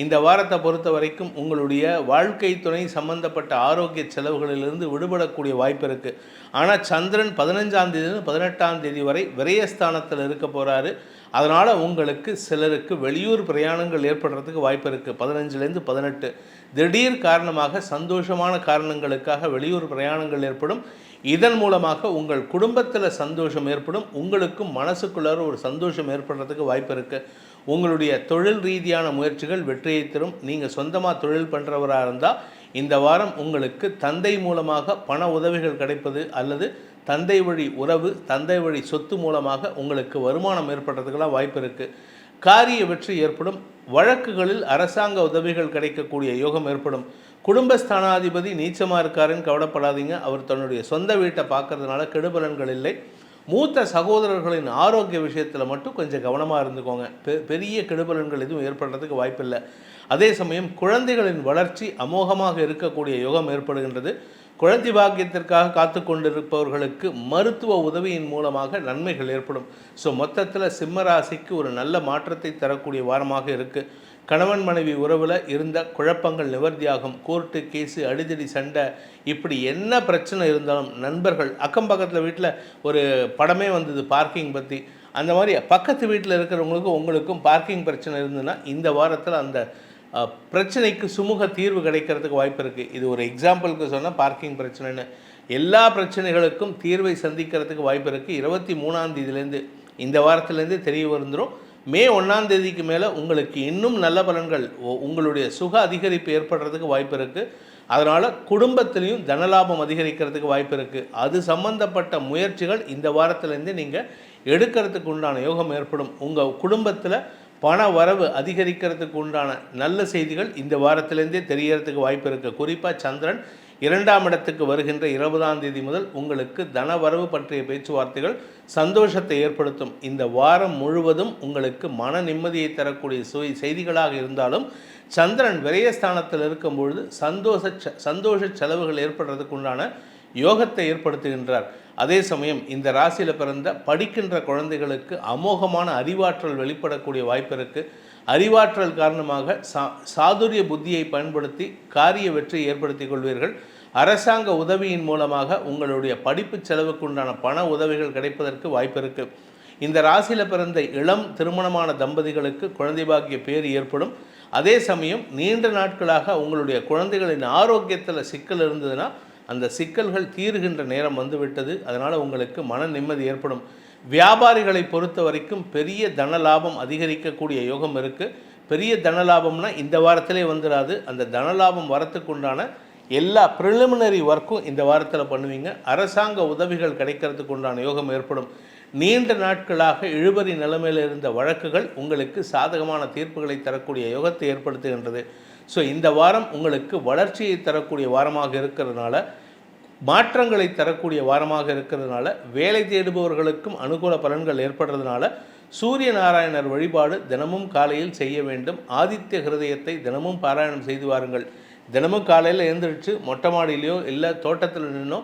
இந்த வாரத்தை பொறுத்த வரைக்கும் உங்களுடைய வாழ்க்கை துணை சம்பந்தப்பட்ட ஆரோக்கிய செலவுகளிலிருந்து விடுபடக்கூடிய வாய்ப்பு இருக்குது. ஆனால் சந்திரன் 15ஆம் தேதியிலிருந்து 18ஆம் தேதி வரை விரயஸ்தானத்தில் இருக்க போகிறாரு. அதனால் உங்களுக்கு சிலருக்கு வெளியூர் பிரயாணங்கள் ஏற்படுறதுக்கு வாய்ப்பு இருக்குது. 15லேருந்து 18 திடீர் காரணமாக சந்தோஷமான காரணங்களுக்காக வெளியூர் பிரயாணங்கள் ஏற்படும். இதன் மூலமாக உங்கள் குடும்பத்தில் சந்தோஷம் ஏற்படும். உங்களுக்கும் மனசுக்குள்ளார ஒரு சந்தோஷம் ஏற்படுறதுக்கு வாய்ப்பு இருக்குது. உங்களுடைய தொழில் ரீதியான முயற்சிகள் வெற்றியை தரும். நீங்கள் சொந்தமாக தொழில் பண்ணுறவராக இருந்தால் இந்த வாரம் உங்களுக்கு தந்தை மூலமாக பண உதவிகள் கிடைப்பது அல்லது தந்தை வழி உறவு, தந்தை வழி சொத்து மூலமாக உங்களுக்கு வருமானம் ஏற்படுறதுக்கெல்லாம் வாய்ப்பு இருக்குது. காரிய வெற்றி ஏற்படும். வழக்குகளில் அரசாங்க உதவிகள் கிடைக்கக்கூடிய யோகம் ஏற்படும். குடும்பஸ்தானாதிபதி நீச்சமாக இருக்காருன்னு கவலைப்படாதீங்க. அவர் தன்னுடைய சொந்த வீட்டை பார்க்கறதுனால கெடுபலன்கள் இல்லை. மூத்த சகோதரர்களின் ஆரோக்கிய விஷயத்தில் மட்டும் கொஞ்சம் கவனமாக இருந்துக்கோங்க. பெரிய கெடுபலன்கள் எதுவும் ஏற்படுறதுக்கு வாய்ப்பில்லை. அதே சமயம் குழந்தைகளின் வளர்ச்சி அமோகமாக இருக்கக்கூடிய யோகம் ஏற்படுகின்றது. குழந்தை பாக்கியத்திற்காக காத்து கொண்டிருப்பவர்களுக்கு மருத்துவ உதவியின் மூலமாக நன்மைகள் ஏற்படும். ஸோ மொத்தத்தில் சிம்ம ராசிக்கு ஒரு நல்ல மாற்றத்தை தரக்கூடிய வாரமாக இருக்குது. கணவன் மனைவி உறவில் இருந்த குழப்பங்கள் நிவர்த்தியாகும். கோர்ட்டு கேஸு அடிதடி சண்டை இப்படி என்ன பிரச்சனை இருந்தாலும் நண்பர்கள் அக்கம் பக்கத்தில் வீட்டில் ஒரு படமே வந்தது பார்க்கிங் பற்றி. அந்த மாதிரி பக்கத்து வீட்டில் இருக்கிறவங்களுக்கும் உங்களுக்கும் பார்க்கிங் பிரச்சனை இருந்ததுன்னா இந்த வாரத்தில் அந்த பிரச்சனைக்கு சுமூக தீர்வு கிடைக்கிறதுக்கு வாய்ப்பு இருக்குது. இது ஒரு எக்ஸாம்பிளுக்கு சொன்னால் பார்க்கிங் பிரச்சனைன்னு எல்லா பிரச்சனைகளுக்கும் தீர்வை சந்திக்கிறதுக்கு வாய்ப்பு இருக்குது. 23ஆம் தேதியிலேருந்து இந்த வாரத்துலேருந்து தெரிய வந்துடும். மே 1ஆம் தேதிக்கு மேலே உங்களுக்கு இன்னும் நல்ல பலன்கள் உங்களுடைய சுக அதிகரிப்பு ஏற்படுறதுக்கு வாய்ப்பு இருக்குது. அதனால் குடும்பத்திலையும் தனலாபம் அதிகரிக்கிறதுக்கு வாய்ப்பு இருக்குது. அது சம்பந்தப்பட்ட முயற்சிகள் இந்த வாரத்திலேருந்து நீங்கள் எடுக்கிறதுக்கு உண்டான யோகம் ஏற்படும். உங்கள் குடும்பத்தில் பண வரவு அதிகரிக்கிறதுக்கு உண்டான நல்ல செய்திகள் இந்த வாரத்திலேருந்தே தெரியறதுக்கு வாய்ப்பு இருக்குது. குறிப்பாக சந்திரன் 2ஆம் இடத்துக்கு வருகின்ற 20ஆம் தேதி முதல் உங்களுக்கு தன வரவு பற்றிய பேச்சுவார்த்தைகள் சந்தோஷத்தை ஏற்படுத்தும். இந்த வாரம் முழுவதும் உங்களுக்கு மன நிம்மதியை தரக்கூடிய செய்திகளாக இருந்தாலும் சந்திரன் விரயஸ்தானத்தில் இருக்கும்பொழுது சந்தோஷ செலவுகள் ஏற்படுறதுக்கு உண்டான யோகத்தை ஏற்படுத்துகின்றார். அதே சமயம் இந்த ராசியில் பிறந்த படிக்கின்ற குழந்தைகளுக்கு அமோகமான அறிவாற்றல் வெளிப்படக்கூடிய வாய்ப்பு இருக்குது. அறிவாற்றல் காரணமாக சாதுரிய புத்தியை பயன்படுத்தி காரிய வெற்றி ஏற்படுத்தி கொள்வீர்கள். அரசாங்க உதவியின் மூலமாக உங்களுடைய படிப்பு செலவுக்கு உண்டான பண உதவிகள் கிடைப்பதற்கு வாய்ப்பு இருக்குது. இந்த ராசியில் பிறந்த இளம் திருமணமான தம்பதிகளுக்கு குழந்தை பாக்கிய பேர் ஏற்படும். அதே சமயம் நீண்ட நாட்களாக உங்களுடைய குழந்தைகளின் ஆரோக்கியத்தில் சிக்கல் இருந்ததுன்னா அந்த சிக்கல்கள் தீருகின்ற நேரம் வந்துவிட்டது. அதனால் உங்களுக்கு மன நிம்மதி ஏற்படும். வியாபாரிகளை பொறுத்த வரைக்கும் பெரிய தன லாபம் அதிகரிக்கக்கூடிய யோகம் இருக்குது. பெரிய தன லாபம்னா இந்த வாரத்திலே வந்துடாது. அந்த தன லாபம் வரத்துக்கு உண்டான எல்லா ப்ரிலிமினரி ஒர்க்கும் இந்த வாரத்தில் பண்ணுவீங்க. அரசாங்க உதவிகள் கிடைக்கிறதுக்கு உண்டான யோகம் ஏற்படும். நீண்ட நாட்களாக இழுபறி நிலைமையில் இருந்த வழக்குகள் உங்களுக்கு சாதகமான தீர்ப்புகளை தரக்கூடிய யோகத்தை ஏற்படுத்துகின்றது. ஸோ இந்த வாரம் உங்களுக்கு வளர்ச்சியை தரக்கூடிய வாரமாக இருக்கிறதுனால, மாற்றங்களை தரக்கூடிய வாரமாக இருக்கிறதுனால, வேலை தேடுபவர்களுக்கும் அனுகூல பலன்கள் ஏற்படுறதுனால சூரிய நாராயணர் வழிபாடு தினமும் காலையில் செய்ய வேண்டும். ஆதித்ய ஹிருதயத்தை தினமும் பாராயணம் செய்து வாருங்கள். தினமும் காலையில் எழுந்திரிச்சு மொட்டை மாடியிலையோ இல்லை தோட்டத்தில் நின்னோ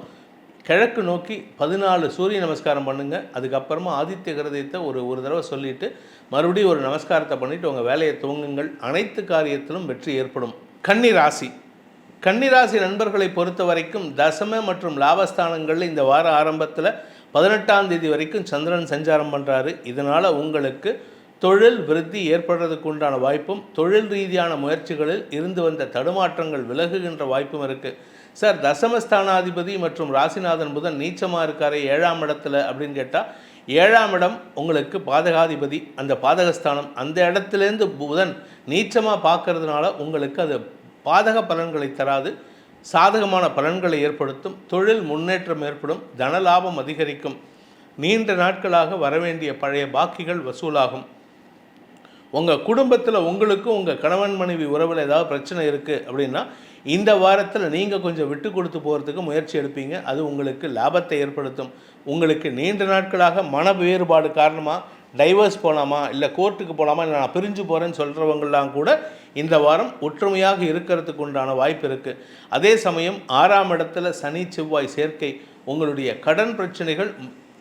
கிழக்கு நோக்கி 14 சூரிய நமஸ்காரம் பண்ணுங்கள். அதுக்கப்புறமா ஆதித்ய ஹிருதயத்தை ஒரு தடவை சொல்லிவிட்டு மறுபடியும் ஒரு நமஸ்காரத்தை பண்ணிவிட்டு உங்கள் வேலையை துவங்குங்கள். அனைத்து காரியத்திலும் வெற்றி ஏற்படும். கன்னிராசி நண்பர்களை பொறுத்த வரைக்கும் தசம மற்றும் லாபஸ்தானங்களில் இந்த வார ஆரம்பத்தில் 18ஆம் தேதி வரைக்கும் சந்திரன் சஞ்சாரம் பண்ணுறாரு. இதனால் உங்களுக்கு தொழில் விருத்தி ஏற்படுறதுக்கு உண்டான வாய்ப்பும் தொழில் ரீதியான முயற்சிகளில் இருந்து வந்த தடுமாற்றங்கள் விலகுகின்ற வாய்ப்பும் இருக்குது. சார், தசமஸ்தானாதிபதி மற்றும் ராசிநாதன் புதன் நீச்சமாக இருக்காரு 7ஆம் இடத்துல அப்படின்னு கேட்டால், 7ஆம் இடம் உங்களுக்கு பாதகாதிபதி, அந்த பாதகஸ்தானம். அந்த இடத்துலேருந்து புதன் நீச்சமாக பார்க்கறதுனால உங்களுக்கு அது பாதக பலன்களை தராது, சாதகமான பலன்களை ஏற்படுத்தும். தொழில் முன்னேற்றம் ஏற்படும். தனலாபம் அதிகரிக்கும். நீண்ட நாட்களாக வரவேண்டிய பழைய பாக்கிகள் வசூலாகும். உங்கள் குடும்பத்தில் உங்களுக்கும் உங்கள் கணவன் மனைவி உறவில் ஏதாவது பிரச்சனை இருக்குது அப்படின்னா இந்த வாரத்தில் நீங்கள் கொஞ்சம் விட்டு கொடுத்து போகிறதுக்கு முயற்சி எடுப்பீங்க. அது உங்களுக்கு லாபத்தை ஏற்படுத்தும். உங்களுக்கு நீண்ட நாட்களாக மன வேறுபாடு காரணமாக டைவர்ஸ் போகலாமா, இல்லை கோர்ட்டுக்கு போகலாமா, இல்லை நான் பிரிஞ்சு போகிறேன்னு சொல்கிறவங்களாம் கூட இந்த வாரம் ஒற்றுமையாக இருக்கிறதுக்கு உண்டான வாய்ப்பு இருக்குது. அதே சமயம் 6ஆம் இடத்துல சனி செவ்வாய் சேர்க்கை உங்களுடைய கடன் பிரச்சனைகள்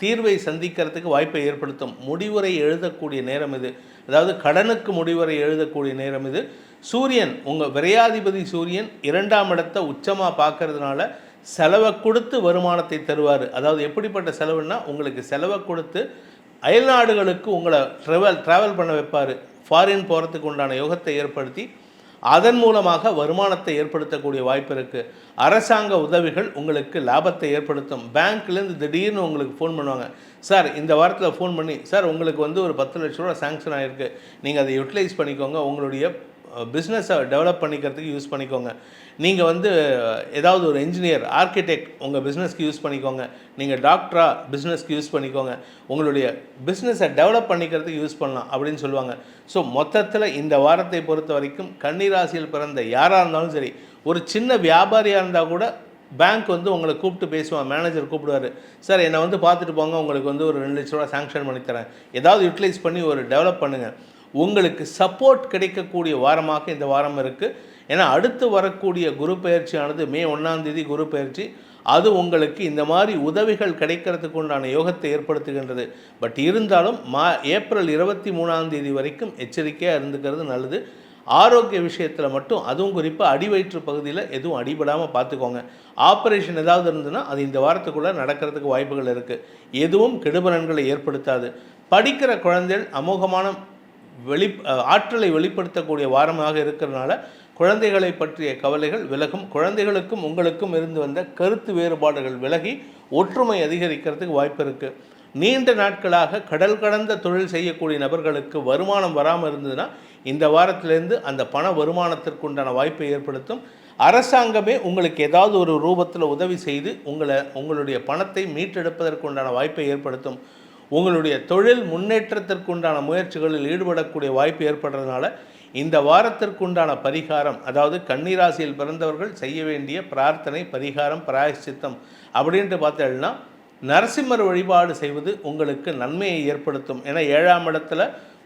தீர்வை சந்திக்கிறதுக்கு வாய்ப்பை ஏற்படுத்தும். முடிவுரை எழுதக்கூடிய நேரம் இது. அதாவது கடனுக்கு முடிவுரை எழுதக்கூடிய நேரம் இது. சூரியன் உங்கள் விரையாதிபதி சூரியன் 2ஆம் இடத்தை உச்சமாக பார்க்கறதுனால செலவை கொடுத்து வருமானத்தை தருவார். அதாவது எப்படிப்பட்ட செலவுன்னா, உங்களுக்கு செலவை கொடுத்து அயல்நாடுகளுக்கு உங்களை ட்ராவல் பண்ண வைப்பார். ஃபாரின் போகிறதுக்கு உண்டான யோகத்தை ஏற்படுத்தி அதன் மூலமாக வருமானத்தை ஏற்படுத்தக்கூடிய வாய்ப்பு இருக்குது. அரசாங்க உதவிகள் உங்களுக்கு லாபத்தை ஏற்படுத்தும். பேங்க்லேருந்து திடீர்னு உங்களுக்கு ஃபோன் பண்ணுவாங்க. சார், இந்த வாரத்தில் ஃபோன் பண்ணி, சார் உங்களுக்கு ஒரு 10 லட்ச ரூபா சாங்ஷன் ஆகிருக்கு, நீங்கள் அதை யூட்டிலைஸ் பண்ணிக்கோங்க, உங்களுடைய பிஸ்னஸை டெவலப் பண்ணிக்கிறதுக்கு யூஸ் பண்ணிக்கோங்க. நீங்கள் ஏதாவது ஒரு இன்ஜினியர், ஆர்கிடெக்ட் உங்கள் பிஸ்னஸ்க்கு யூஸ் பண்ணிக்கோங்க. நீங்கள் டாக்டரா பிஸ்னஸ்க்கு யூஸ் பண்ணிக்கோங்க. உங்களுடைய பிஸ்னஸை டெவலப் பண்ணிக்கிறதுக்கு யூஸ் பண்ணலாம் அப்படின்னு சொல்லுவாங்க. ஸோ மொத்தத்தில் இந்த வாரத்தை பொறுத்த வரைக்கும் கன்னிராசியில் பிறந்த யாராக இருந்தாலும் சரி, ஒரு சின்ன வியாபாரியாக இருந்தால் கூட பேங்க் வந்து உங்களை கூப்பிட்டு பேசுவான், மேனேஜர் கூப்பிடுவார், சார் என்னை வந்து பார்த்துட்டு போங்க, உங்களுக்கு வந்து ஒரு 2 லட்ச ரூபா சாங்ஷன் பண்ணித்தரேன், ஏதாவது யூட்டிலைஸ் பண்ணி ஒரு டெவலப் பண்ணுங்கள். உங்களுக்கு சப்போர்ட் கிடைக்கக்கூடிய வாரமாக இந்த வாரம் இருக்குது. ஏன்னா அடுத்து வரக்கூடிய குரு பயிற்சியானது மே 1ஆம் தேதி குரு பயிற்சி. அது உங்களுக்கு இந்த மாதிரி உதவிகள் கிடைக்கிறதுக்கு உண்டான யோகத்தை ஏற்படுத்துகின்றது. பட் இருந்தாலும் ஏப்ரல் 23ஆம் தேதி வரைக்கும் எச்சரிக்கையாக இருந்துக்கிறது நல்லது. ஆரோக்கிய விஷயத்தில் மட்டும், அதுவும் குறிப்பாக அடிவயிற்று பகுதியில் எதுவும் அடிபடாமல் பார்த்துக்கோங்க. ஆப்ரேஷன் ஏதாவது இருந்ததுன்னா அது இந்த வாரத்துக்குள்ளே நடக்கிறதுக்கு வாய்ப்புகள் இருக்குது. எதுவும் கெடுபலன்களை ஏற்படுத்தாது. படிக்கிற குழந்தைகள் அமோகமான ஆற்றலை வெளிப்படுத்தக்கூடிய வாரமாக இருக்கிறதுனால குழந்தைகளை பற்றிய கவலைகள் விலகும். குழந்தைகளுக்கும் உங்களுக்கும் இருந்து வந்த கருத்து வேறுபாடுகள் விலகி ஒற்றுமை அதிகரிக்கிறதுக்கு வாய்ப்பு இருக்குது. நீண்ட நாட்களாக கடல் கடந்த தொழில் செய்யக்கூடிய நபர்களுக்கு வருமானம் வராமல் இருந்ததுன்னா இந்த வாரத்திலேருந்து அந்த பண வருமானத்திற்கு உண்டான வாய்ப்பை ஏற்படுத்தும். அரசாங்கமே உங்களுக்கு ஏதாவது ஒரு ரூபத்தில் உதவி செய்து உங்களுடைய பணத்தை மீட்டெடுப்பதற்கு உண்டான வாய்ப்பை ஏற்படுத்தும். உங்களுடைய தொழில் முன்னேற்றத்திற்குண்டான முயற்சிகளில் ஈடுபடக்கூடிய வாய்ப்பு ஏற்படுறதுனால இந்த வாரத்திற்குண்டான பரிகாரம், அதாவது கன்னிராசியில் பிறந்தவர்கள் செய்ய வேண்டிய பிரார்த்தனை, பரிகாரம், பிராயஷ்சித்தம் அப்படின்ட்டு பார்த்தீங்கன்னா நரசிம்மர் வழிபாடு செய்வது உங்களுக்கு நன்மையை ஏற்படுத்தும். ஏன்னா 7ஆம் இடத்துல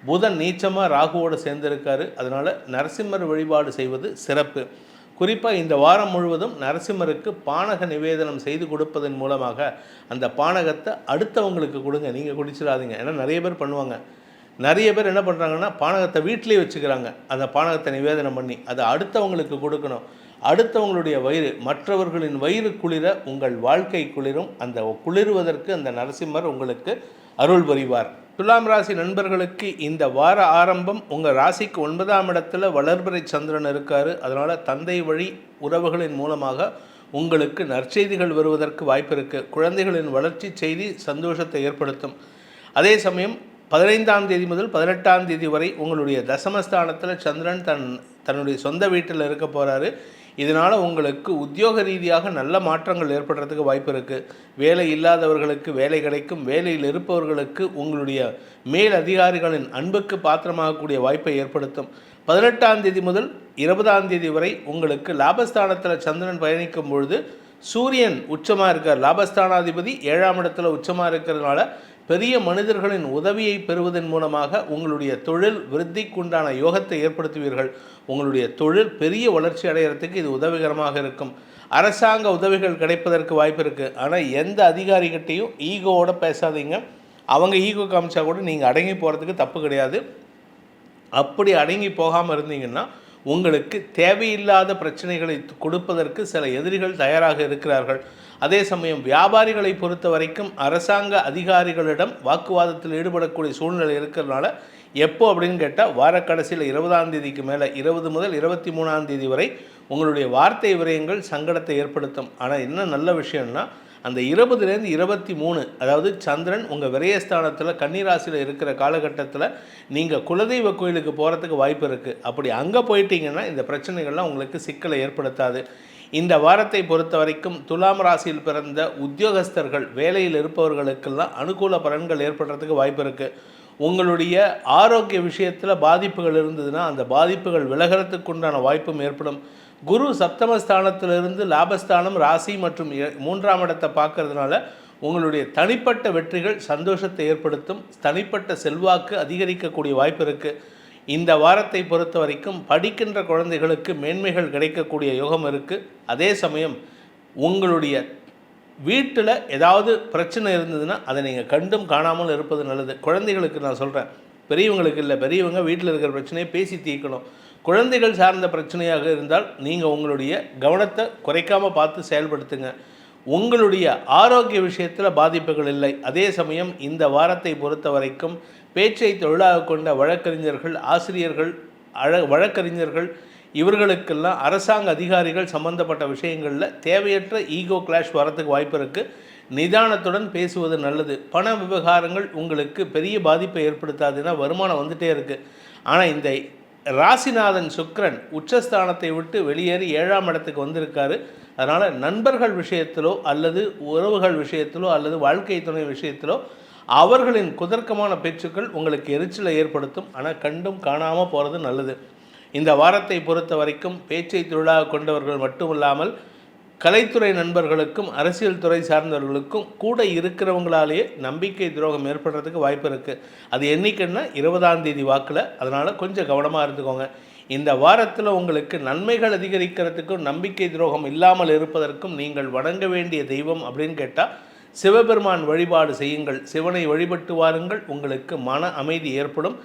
புதன் நீச்சமாக ராகுவோடு சேர்ந்திருக்காரு. அதனால் நரசிம்மர் வழிபாடு செய்வது சிறப்பு. குறிப்பாக இந்த வாரம் முழுவதும் நரசிம்மருக்கு பானக நிவேதனம் செய்து கொடுப்பதன் மூலமாக அந்த பானகத்தை அடுத்தவங்களுக்கு கொடுங்க, நீங்கள் குடிச்சிடாதீங்க. ஏன்னா நிறைய பேர் பண்ணுவாங்க. நிறைய பேர் என்ன பண்ணுறாங்கன்னா பானகத்தை வீட்டிலேயே வச்சுக்கிறாங்க. அந்த பானகத்தை நிவேதனம் பண்ணி அதை அடுத்தவங்களுக்கு கொடுக்கணும். அடுத்தவங்களுடைய வயிறு, மற்றவர்களின் வயிறு குளிர உங்கள் வாழ்க்கை குளிரும். அந்த குளிர்வதற்கு அந்த நரசிம்மர் உங்களுக்கு அருள் புரிவார். துலாம் ராசி நண்பர்களுக்கு இந்த வார ஆரம்பம் உங்கள் ராசிக்கு 9ஆம் இடத்துல வளர்பிறை சந்திரன் இருக்கார். அதனால் தந்தை வழி உறவுகளின் மூலமாக உங்களுக்கு நற்செய்திகள் வருவதற்கு வாய்ப்பு இருக்குது. குழந்தைகளின் வளர்ச்சி செய்தி சந்தோஷத்தை ஏற்படுத்தும். அதே சமயம் 15ஆம் தேதி முதல் 18ஆம் தேதி வரை உங்களுடைய தசமஸ்தானத்தில் சந்திரன் தன்னுடைய சொந்த வீட்டில் இருக்க போகிறாரு. இதனால் உங்களுக்கு உத்தியோக ரீதியாக நல்ல மாற்றங்கள் ஏற்படுறதுக்கு வாய்ப்பு இருக்குது. வேலை இல்லாதவர்களுக்கு வேலை கிடைக்கும். வேலையில் இருப்பவர்களுக்கு உங்களுடைய மேல் அதிகாரிகளின் அன்புக்கு பாத்திரமாகக்கூடிய வாய்ப்பை ஏற்படுத்தும். 18ஆம் தேதி முதல் 20ஆம் தேதி வரை உங்களுக்கு லாபஸ்தானத்தில் சந்திரன் பயணிக்கும் பொழுது சூரியன் உச்சமாக இருக்கார். லாபஸ்தானாதிபதி 7ஆம் இடத்துல உச்சமாக இருக்கிறதுனால பெரிய மனிதர்களின் உதவியை பெறுவதன் மூலமாக உங்களுடைய தொழில் விருத்திக்குண்டான யோகத்தை ஏற்படுத்துவீர்கள். உங்களுடைய தொழில் பெரிய வளர்ச்சி அடைகிறதுக்கு இது உதவிகரமாக இருக்கும். அரசாங்க உதவிகள் கிடைப்பதற்கு வாய்ப்பு இருக்குது. ஆனால் எந்த அதிகாரிகிட்டையும் ஈகோவோடு பேசாதீங்க. அவங்க ஈகோ காமிச்சா கூட நீங்கள் அடங்கி போகிறதுக்கு தப்பு கிடையாது. அப்படி அடங்கி போகாமல் இருந்தீங்கன்னா உங்களுக்கு தேவையில்லாத பிரச்சனைகளை கொடுப்பதற்கு சில எதிரிகள் தயாராக இருக்கிறார்கள். அதே சமயம் வியாபாரிகளை பொறுத்த வரைக்கும் அரசாங்க அதிகாரிகளிடம் வாக்குவாதத்தில் ஈடுபடக்கூடிய சூழ்நிலை இருக்கிறதுனால எப்போ அப்படின்னு கேட்டால் வாரக்கடைசியில் 20ஆம் தேதிக்கு மேலே 20 முதல் 23ஆம் தேதி வரை உங்களுடைய வார்த்தை விரயங்கள் சங்கடத்தை ஏற்படுத்தும். ஆனால் என்ன நல்ல விஷயம்னா அந்த 20லேருந்து 23, அதாவது சந்திரன் உங்கள் விரயஸ்தானத்தில் கன்னிராசியில் இருக்கிற காலகட்டத்தில் நீங்கள் குலதெய்வ கோயிலுக்கு போகிறதுக்கு வாய்ப்பு இருக்குது. அப்படி அங்கே போயிட்டீங்கன்னா இந்த பிரச்சனைகள்லாம் உங்களுக்கு சிக்கலை ஏற்படுத்தாது. இந்த வாரத்தை பொறுத்த வரைக்கும் துலாம் ராசியில் பிறந்த உத்தியோகஸ்தர்கள், வேலையில் இருப்பவர்களுக்கெல்லாம் அனுகூல பலன்கள் ஏற்படுறதுக்கு வாய்ப்பு இருக்குது. உங்களுடைய ஆரோக்கிய விஷயத்தில் பாதிப்புகள் இருந்ததுன்னா அந்த பாதிப்புகள் விலகிறதுக்கு உண்டான வாய்ப்பும் ஏற்படும். குரு சப்தமஸ்தானத்திலிருந்து லாபஸ்தானம், ராசி மற்றும் 3ஆம் இடத்தை பார்க்கறதுனால உங்களுடைய தனிப்பட்ட வெற்றிகள் சந்தோஷத்தை ஏற்படுத்தும். தனிப்பட்ட செல்வாக்கு அதிகரிக்கக்கூடிய வாய்ப்பு இருக்குது. இந்த வாரத்தை பொறுத்த வரைக்கும் படிக்கின்ற குழந்தைகளுக்கு மேன்மைகள் கிடைக்கக்கூடிய யோகம் இருக்குது. அதே சமயம் உங்களுடைய வீட்டில் ஏதாவது பிரச்சனை இருந்ததுன்னா அதை நீங்கள் கண்டும் காணாமல் இருப்பது நல்லது. குழந்தைகளுக்கு நான் சொல்கிறேன், பெரியவங்களுக்கு இல்லை. பெரியவங்க வீட்டில் இருக்கிற பிரச்சனையை பேசி தீர்க்கணும். குழந்தைகள் சார்ந்த பிரச்சனையாக இருந்தால் நீங்கள் உங்களுடைய கவனத்தை குறைக்காமல் பார்த்து செயல்படுத்துங்க. உங்களுடைய ஆரோக்கிய விஷயத்தில் பாதிப்புகள் இல்லை. அதே சமயம் இந்த வாரத்தை பொறுத்த வரைக்கும் பேச்சை தொழிலாக கொண்ட வழக்கறிஞர்கள், ஆசிரியர்கள், வழக்கறிஞர்கள் இவர்களுக்கெல்லாம் அரசாங்க அதிகாரிகள் சம்பந்தப்பட்ட விஷயங்களில் தேவையற்ற ஈகோ கிளாஷ் வரத்துக்கு வாய்ப்பு இருக்குது. நிதானத்துடன் பேசுவது நல்லது. பண விவகாரங்கள் உங்களுக்கு பெரிய பாதிப்பை ஏற்படுத்தாதுன்னா வருமானம் வந்துகிட்டே இருக்குது. ஆனால் இந்த ராசிநாதன் சுக்கிரன் உச்சஸ்தானத்தை விட்டு வெளியேறி 7ஆம் இடத்துக்கு வந்திருக்காரு. அதனால் நண்பர்கள் விஷயத்திலோ அல்லது உறவுகள் விஷயத்திலோ அல்லது வாழ்க்கை துணை விஷயத்திலோ அவர்களின் குதர்க்கமான பேச்சுக்கள் உங்களுக்கு எரிச்சலை ஏற்படுத்தும். ஆனால் கண்டும் காணாமல் போகிறது நல்லது. இந்த வாரத்தை பொறுத்த வரைக்கும் பேச்சை தொழிலாக கொண்டவர்கள் மட்டுமில்லாமல் கலைத்துறை நண்பர்களுக்கும் அரசியல் துறை சார்ந்தவர்களுக்கும் கூட இருக்கிறவங்களாலேயே நம்பிக்கை துரோகம் ஏற்படுறதுக்கு வாய்ப்பு இருக்குது. அது என்றைக்குன்னா 20ஆம் தேதி வாக்கில். அதனால் கொஞ்சம் கவனமாக இருந்துக்கோங்க. இந்த வாரத்தில் உங்களுக்கு நன்மைகள் அதிகரிக்கிறதுக்கும் நம்பிக்கை துரோகம் இல்லாமல் இருப்பதற்கும் நீங்கள் வணங்க வேண்டிய தெய்வம் அப்படின்னு கேட்டால் சிவபெருமான் வழிபாடு செய்யுங்கள். சிவனை வழிபட்டு வாருங்கள். உங்களுக்கு மன அமைதி ஏற்படும்.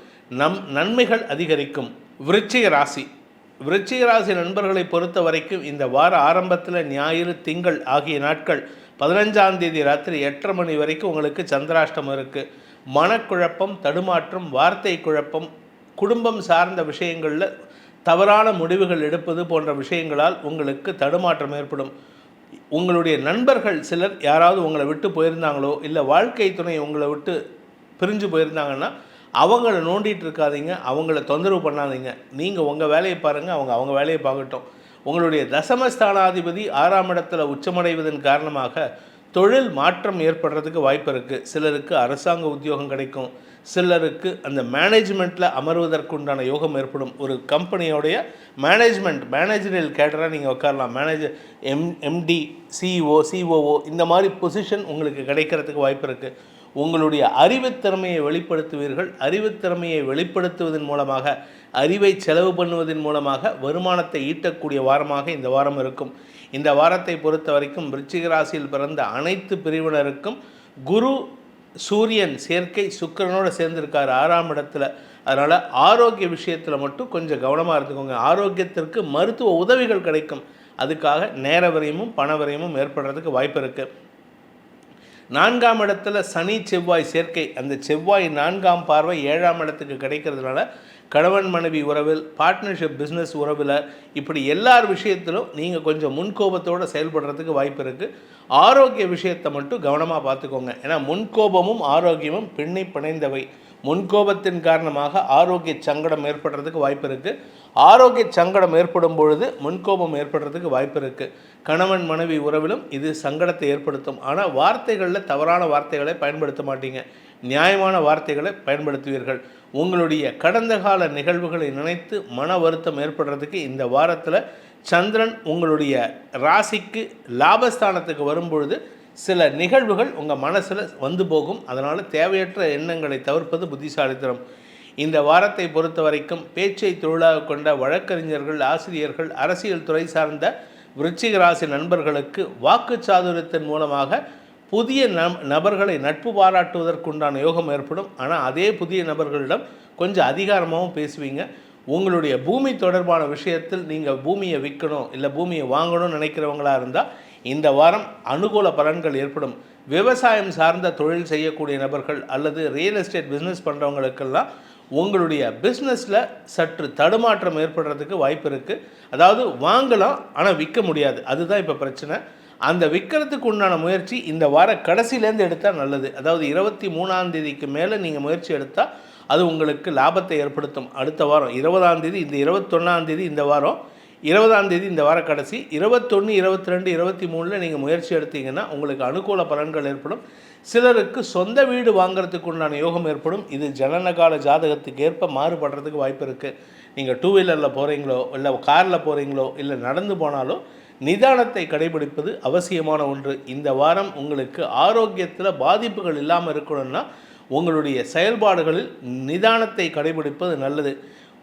நன்மைகள் அதிகரிக்கும். விருச்சிக ராசி நண்பர்களை பொறுத்த வரைக்கும் இந்த வார ஆரம்பத்தில் ஞாயிறு, திங்கள் ஆகிய நாட்கள் 15ஆம் தேதி ராத்திரி 8:30 மணி வரைக்கும் உங்களுக்கு சந்திராஷ்டமம் இருக்குது. மனக்குழப்பம், தடுமாற்றம், வார்த்தை குழப்பம், குடும்பம் சார்ந்த விஷயங்களில் தவறான முடிவுகள் எடுப்பது போன்ற விஷயங்களால் உங்களுக்கு தடுமாற்றம் ஏற்படும். உங்களுடைய நண்பர்கள் சிலர் யாராவது உங்களை விட்டு போயிருந்தாங்களோ இல்லை வாழ்க்கை துணை உங்களை விட்டு பிரிஞ்சு போயிருந்தாங்கன்னா அவங்கள நோண்டிகிட்டு இருக்காதீங்க, அவங்கள தொந்தரவு பண்ணாதீங்க. நீங்கள் உங்கள் வேலையை பாருங்கள், அவங்க வேலையை பார்க்கட்டும். உங்களுடைய தசமஸ்தானாதிபதி 6ஆம் இடத்துல உச்சமடைவதன் காரணமாக தொழில் மாற்றம் ஏற்படுறதுக்கு வாய்ப்பு இருக்குது. சிலருக்கு அரசாங்க உத்தியோகம் கிடைக்கும். சிலருக்கு அந்த மேனேஜ்மெண்ட்டில் அமர்வதற்குண்டான யோகம் ஏற்படும். ஒரு கம்பெனியோடைய மேனேஜரியல் கேடராக நீங்கள் உட்காரலாம். எம்டி, சிஇஓ, சிஓஓ இந்த மாதிரி பொசிஷன் உங்களுக்கு கிடைக்கிறதுக்கு வாய்ப்பு இருக்குது. உங்களுடைய அறிவுத்திறமையை வெளிப்படுத்துவீர்கள். அறிவுத்திறமையை வெளிப்படுத்துவதன் மூலமாக, அறிவை செலவு பண்ணுவதன் மூலமாக வருமானத்தை ஈட்டக்கூடிய வாரமாக இந்த வாரம் இருக்கும். இந்த வாரத்தை பொறுத்த வரைக்கும் விருச்சிக ராசியில் பிறந்த அனைத்து பிரிவினருக்கும் குரு சூரியன் சேர்க்கை சுக்கிரனோடு சேர்ந்திருக்கார் 6ஆம் இடத்துல. அதனால் ஆரோக்கிய விஷயத்தில் மட்டும் கொஞ்சம் கவனமாக இருந்துக்கோங்க. ஆரோக்கியத்திற்கு மருத்துவ உதவிகள் கிடைக்கும். அதுக்காக நேர விரயமும் பண விரயமும் ஏற்படுறதுக்கு வாய்ப்பு இருக்குது. 4ஆம் இடத்துல சனி செவ்வாய் சேர்க்கை. அந்த செவ்வாய் 4ஆம் பார்வை 7ஆம் இடத்துக்கு கிடைக்கிறதுனால கணவன் மனைவி உறவில், பார்ட்னர்ஷிப், பிஸ்னஸ் உறவில், இப்படி எல்லார் விஷயத்திலும் நீங்கள் கொஞ்சம் முன்கோபத்தோடு செயல்படுறதுக்கு வாய்ப்பு இருக்குது. ஆரோக்கிய விஷயத்தை மட்டும் கவனமாக பார்த்துக்கோங்க. ஏன்னா முன்கோபமும் ஆரோக்கியமும் பின்னி பிணைந்தவை. முன்கோபத்தின் காரணமாக ஆரோக்கிய சங்கடம் ஏற்படுறதுக்கு வாய்ப்பு இருக்குது. ஆரோக்கிய சங்கடம் ஏற்படும் பொழுது முன்கோபம் ஏற்படுறதுக்கு வாய்ப்பு இருக்குது. கணவன் மனைவி உறவிலும் இது சங்கடத்தை ஏற்படுத்தும். ஆனால் வார்த்தைகளில் தவறான வார்த்தைகளை பயன்படுத்த மாட்டீங்க. நியாயமான வார்த்தைகளை பயன்படுத்துவீர்கள். உங்களுடைய கடந்த கால நிகழ்வுகளை நினைத்து மன வருத்தம் ஏற்படுறதுக்கு இந்த வாரத்தில் சந்திரன் உங்களுடைய ராசிக்கு லாபஸ்தானத்துக்கு வரும்பொழுது சில நிகழ்வுகள் உங்கள் மனசில் வந்து போகும். அதனால் தேவையற்ற எண்ணங்களை தவிர்ப்பது புத்திசாலித்தனம். இந்த வாரத்தை பொறுத்த வரைக்கும் பேச்சை தொழிலாக கொண்ட வழக்கறிஞர்கள், ஆசிரியர்கள், அரசியல் துறை சார்ந்த விருச்சிக ராசி நண்பர்களுக்கு வாக்கு சாதுரியத்தின் மூலமாக புதிய நபர்களை நட்பு பாராட்டுவதற்குண்டான யோகம் ஏற்படும். ஆனால் அதே புதிய நபர்களிடம் கொஞ்சம் அதிகாரமாகவும் பேசுவீங்க. உங்களுடைய பூமி தொடர்பான விஷயத்தில் நீங்கள் பூமியை விற்கணும் இல்லை பூமியை வாங்கணும்னு நினைக்கிறவங்களாக இருந்தால் இந்த வாரம் அனுகூல பலன்கள் ஏற்படும். விவசாயம் சார்ந்த தொழில் செய்யக்கூடிய நபர்கள் அல்லது ரியல் எஸ்டேட் பிஸ்னஸ் பண்ணுறவங்களுக்கெல்லாம் உங்களுடைய பிஸ்னஸில் சற்று தடுமாற்றம் ஏற்படுறதுக்கு வாய்ப்பு இருக்குது. அதாவது வாங்கலாம் ஆனால் விற்க முடியாது, அதுதான் இப்போ பிரச்சனை. அந்த விற்கிறதுக்கு உண்டான முயற்சி இந்த வார கடைசியிலேருந்து எடுத்தால் நல்லது. அதாவது 23ஆம் தேதிக்கு மேலே நீங்கள் முயற்சி எடுத்தால் அது உங்களுக்கு லாபத்தை ஏற்படுத்தும். அடுத்த வாரம் 20ஆம் தேதி, இந்த 21ஆம் தேதி இந்த வாரம், 20ஆம் தேதி இந்த வார கடைசி, 21, 22, 23 நீங்கள் முயற்சி எடுத்தீங்கன்னா உங்களுக்கு அனுகூல பலன்கள் ஏற்படும். சிலருக்கு சொந்த வீடு வாங்கிறதுக்கு உண்டான யோகம் ஏற்படும். இது ஜனனகால ஜாதகத்துக்கு ஏற்ப மாறுபடுறதுக்கு வாய்ப்பு இருக்குது. நீங்கள் 2 வீலரில் போகிறீங்களோ இல்லை காரில் போகிறீங்களோ இல்லை நடந்து போனாலோ நிதானத்தை கடைபிடிப்பது அவசியமான ஒன்று. இந்த வாரம் உங்களுக்கு ஆரோக்கியத்தில் பாதிப்புகள் இல்லாமல் இருக்கணும்னா உங்களுடைய செயல்பாடுகளில் நிதானத்தை கடைபிடிப்பது நல்லது.